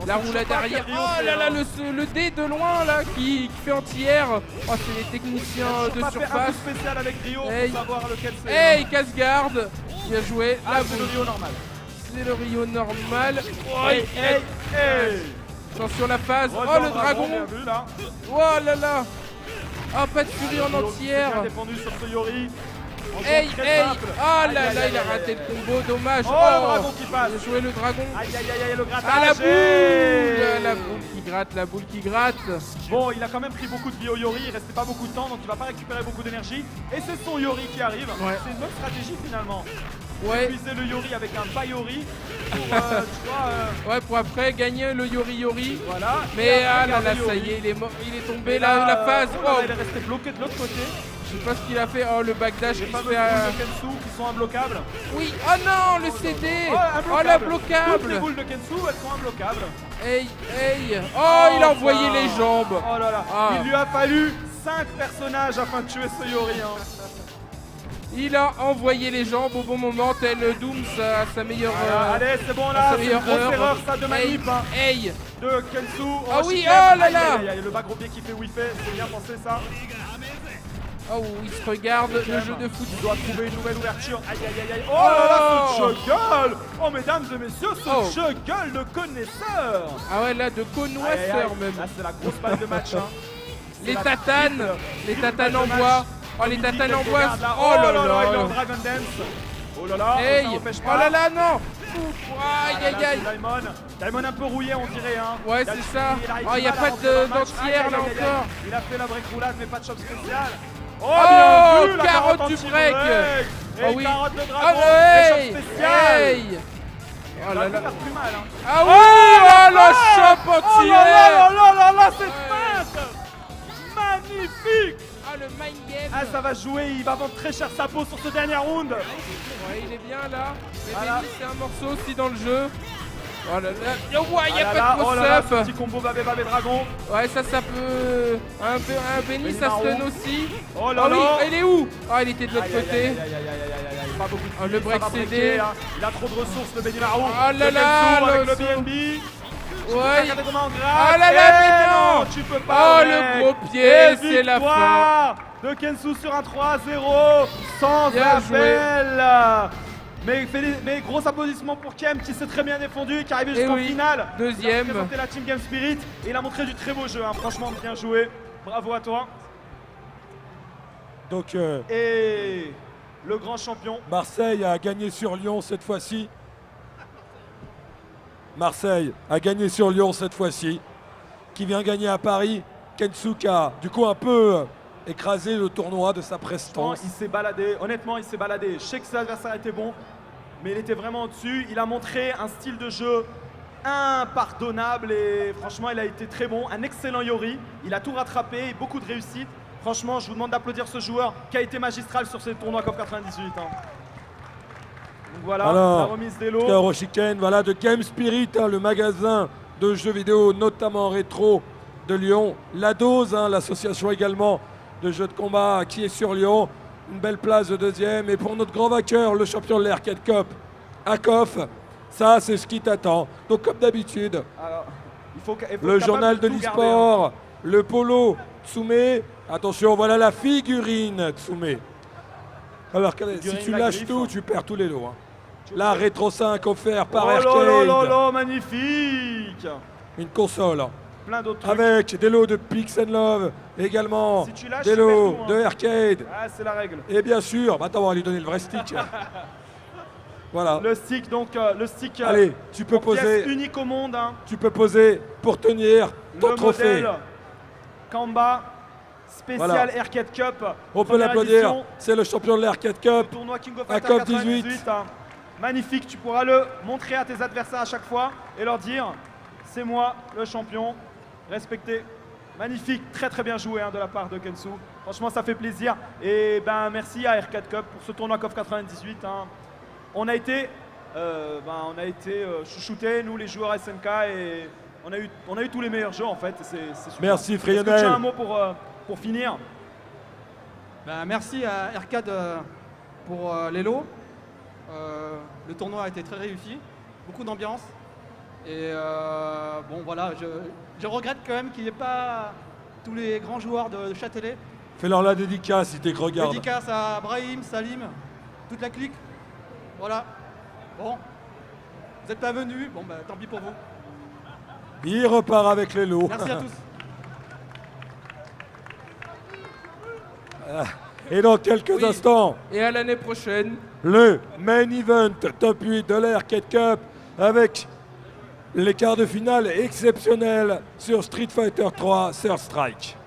La roulade pas arrière. que Rio Oh fait, là là, hein. le D de loin là qui fait entière. Oh, c'est les techniciens On de va faire un surface. coup spécial avec Rio Hey. pour savoir lequel c'est. Hey, Casgard. Bien joué. Ah, La c'est le boule. Rio normal. C'est le Rio normal. Hey, hey, hey. Attention la phase. Roger Oh, le dragon. bien vu là. Oh là là. Oh, pas de furie en Rio entière. bien défendu sur ce Yori. En Hey, jouant très hey. simple. Oh Aïe, là aïe, là, aïe, il a aïe, raté aïe, le aïe. combo, dommage. Oh, le dragon qui passe. Bien joué le dragon. Aïe aïe aïe aïe, le grattage. Ah, la boule. Hey. La boule qui gratte, la boule qui gratte. Bon, il a quand même pris beaucoup de vie au Yori, il restait pas beaucoup de temps, donc il va pas récupérer beaucoup d'énergie. Et c'est son Yori qui arrive. Ouais. C'est une bonne stratégie finalement. Ouais. Utiliser le Yori avec un bas Yori pour, tu vois, Ouais, pour après gagner le Yori. voilà. Mais Et ah après, là là, garder le ça Yori. y est, il est mort, il est tombé Et là, la phase. oh là là, Oh, il est resté bloqué de l'autre côté. Je sais pas ce qu'il a fait. Oh, le backdash Les qui se fameux fait. boules de Kensu qui sont imbloquables. Oui, oh non, le CD. Oh, Toutes les l'imbloquable. boules de Kensu, elles sont imbloquables. Hey, hey. Oh, il a envoyé les jambes. Oh là là. Ah. Il lui a fallu 5 personnages afin de tuer ce Yori. Hein. Il a envoyé les jambes au bon moment, tel Dooms à sa meilleure. Allez, c'est bon à là, sa c'est une meilleure grosse heure. erreur ça de Hey, manip hein, hey. de Kensu. Ah oui, Shikem. oh là Aïe, là. aïe, aïe, le bas gros pied qui fait whiffé, c'est bien pensé ça. Oh, il se regarde le jeu de foot. Il doit trouver une nouvelle ouverture. Aïe aïe aïe aïe. Oh là là, ce Oh. juggle. Oh mesdames et messieurs, ce Oh. juggle de connaisseur. Ah ouais, là, de Aïe, aïe, connoisseur aïe. même. Là c'est la grosse balle de match. Hein. Les la tatanes, triple- les triple tatanes balle en de bois. match. Oh, les Comme il dit, tatanes en Ken bois. Bogard, là. Oh là il est en là. Dragon Dance. Oh là là, Hey. ça n'empêche Oh pas. là là, non. Ouf, Ah aïe là là, aïe aïe. c'est Daimon un peu rouillé on dirait hein. Ouais, Il a- c'est ça. il a- Oh, y a mal à pas rentrer dans le match. d'entière, Aïe, là, aïe, aïe, aïe. encore. Il a fait la break roulade mais pas de chop spécial. Oh, Oh, bien vu, la carotte du anti-break. break. Et Oh oui. carotte de Oh, dragon hey. et chop spécial. Hey. Oh Ça là va là. faire plus mal hein. Ah oui, oh, le chop Oh là entier. là là là là là, cette Ouais. feinte magnifique. Ah, le mind game. Ah ça va jouer, il va vendre très cher sa peau sur ce dernier round. Ouais, il est bien là. Mais Voilà. Benny, c'est un morceau aussi dans le jeu. Oh là là. Oh, ouais, il n'y a Ah là là, pas de oh là là, ce close-up. petit combo babé babé dragon. Ouais, ça peut. Un Benny, ça Marron. stun aussi. Oh là Oh oui, là. il est où? Ah, il était de l'autre Aïe, aïe, côté. aïe, aïe, aïe, aïe, aïe, aïe, aïe. Pas beaucoup de Oh, le kills, ça break va CD. breaker, hein. Il a trop de ressources le Benny Marron. Oh là Le là, Kensu avec le le saut. BNB. Ouais. Complètement grave. Ah là là, Eh mais non. non, tu peux pas. Oh, mec. le gros pied, Et c'est la fin. victoire de Kensu sur un 3-0 sans Bien appel. Mais gros applaudissements pour Kem qui s'est très bien défendu, qui est arrivé Eh jusqu'en oui, finale. deuxième. Il a représenté la Team Game Spirit et il a montré du très beau jeu. Hein. Franchement, bien joué. Bravo à toi. Donc Et le grand champion. Marseille a gagné sur Lyon cette fois-ci. Marseille a gagné sur Lyon cette fois-ci. Qui vient gagner à Paris. Kensu a du coup un peu écrasé le tournoi de sa prestance. Il s'est baladé, honnêtement il s'est baladé. Je sais que ses adversaires étaient bons, mais il était vraiment au-dessus. Il a montré un style de jeu impardonnable et franchement il a été très bon. Un excellent Yori, il a tout rattrapé, beaucoup de réussite. Franchement je vous demande d'applaudir ce joueur qui a été magistral sur ces tournois COP 98. Hein. Donc voilà, Alors, la remise des lots. Euroshiken, voilà, de Game Spirit, hein, le magasin de jeux vidéo, notamment rétro de Lyon. La Dose, hein, l'association également de jeux de combat qui est sur Lyon. Une belle place de deuxième. Et pour notre grand vainqueur, le champion de l'Arcade Cup, Akoff, ça c'est ce qui t'attend. Donc comme d'habitude, Alors, il faut le être journal capable de tout garder, hein. l'e-sport, le polo, Tsume. Attention, voilà la figurine Tsume. Alors si Figurine tu la lâches griffe. tout, tu perds tous les lots. Hein. Là, Rétro 5 offert par Oh là Arcade. là là là, magnifique. Une console Plein d'autres trucs. avec des lots de Pix and Love, également Si tu lâches, des tu perds lots tout, hein. de Arcade. Ah, c'est la règle. Et bien sûr, bah, attends, on va lui donner le vrai stick. Voilà. Le stick, donc, le stick. Allez, tu peux en pièce poser, unique au monde. Hein. tu peux poser pour tenir ton Le trophée. modèle Kamba spécial Voilà. Arcade Cup. On peut première l'applaudir. édition, C'est le champion de l'Arcade Cup. Tournoi King of à Fighters COP 18. 98. Hein. Magnifique, tu pourras le montrer à tes adversaires à chaque fois et leur dire c'est moi le champion, respectez. Magnifique, très très bien joué hein, de la part de Kensu. Franchement, ça fait plaisir. Et ben merci à Arcade Cup pour ce tournoi COF 98. Hein. On a été, chouchoutés, nous les joueurs SNK, et on a eu tous les meilleurs jeux en fait. C'est super. Merci, Est-ce que tu as Frionel. un mot pour finir? Ben, merci à Arcade pour les lots. Le tournoi a été très réussi, beaucoup d'ambiance. Et bon voilà, je regrette quand même qu'il n'y ait pas tous les grands joueurs de Châtelet. Fais-leur la dédicace si t'es que regarde. Dédicace à Brahim, Salim, toute la clique. Voilà. Bon, vous n'êtes pas venus, bon ben tant pis pour vous. Il repart avec les lots. Merci à tous. Et dans quelques Oui. instants, Et à l'année prochaine. le main event top 8 de l'Arcade Cup avec les quarts de finale exceptionnels sur Street Fighter 3 Third Strike.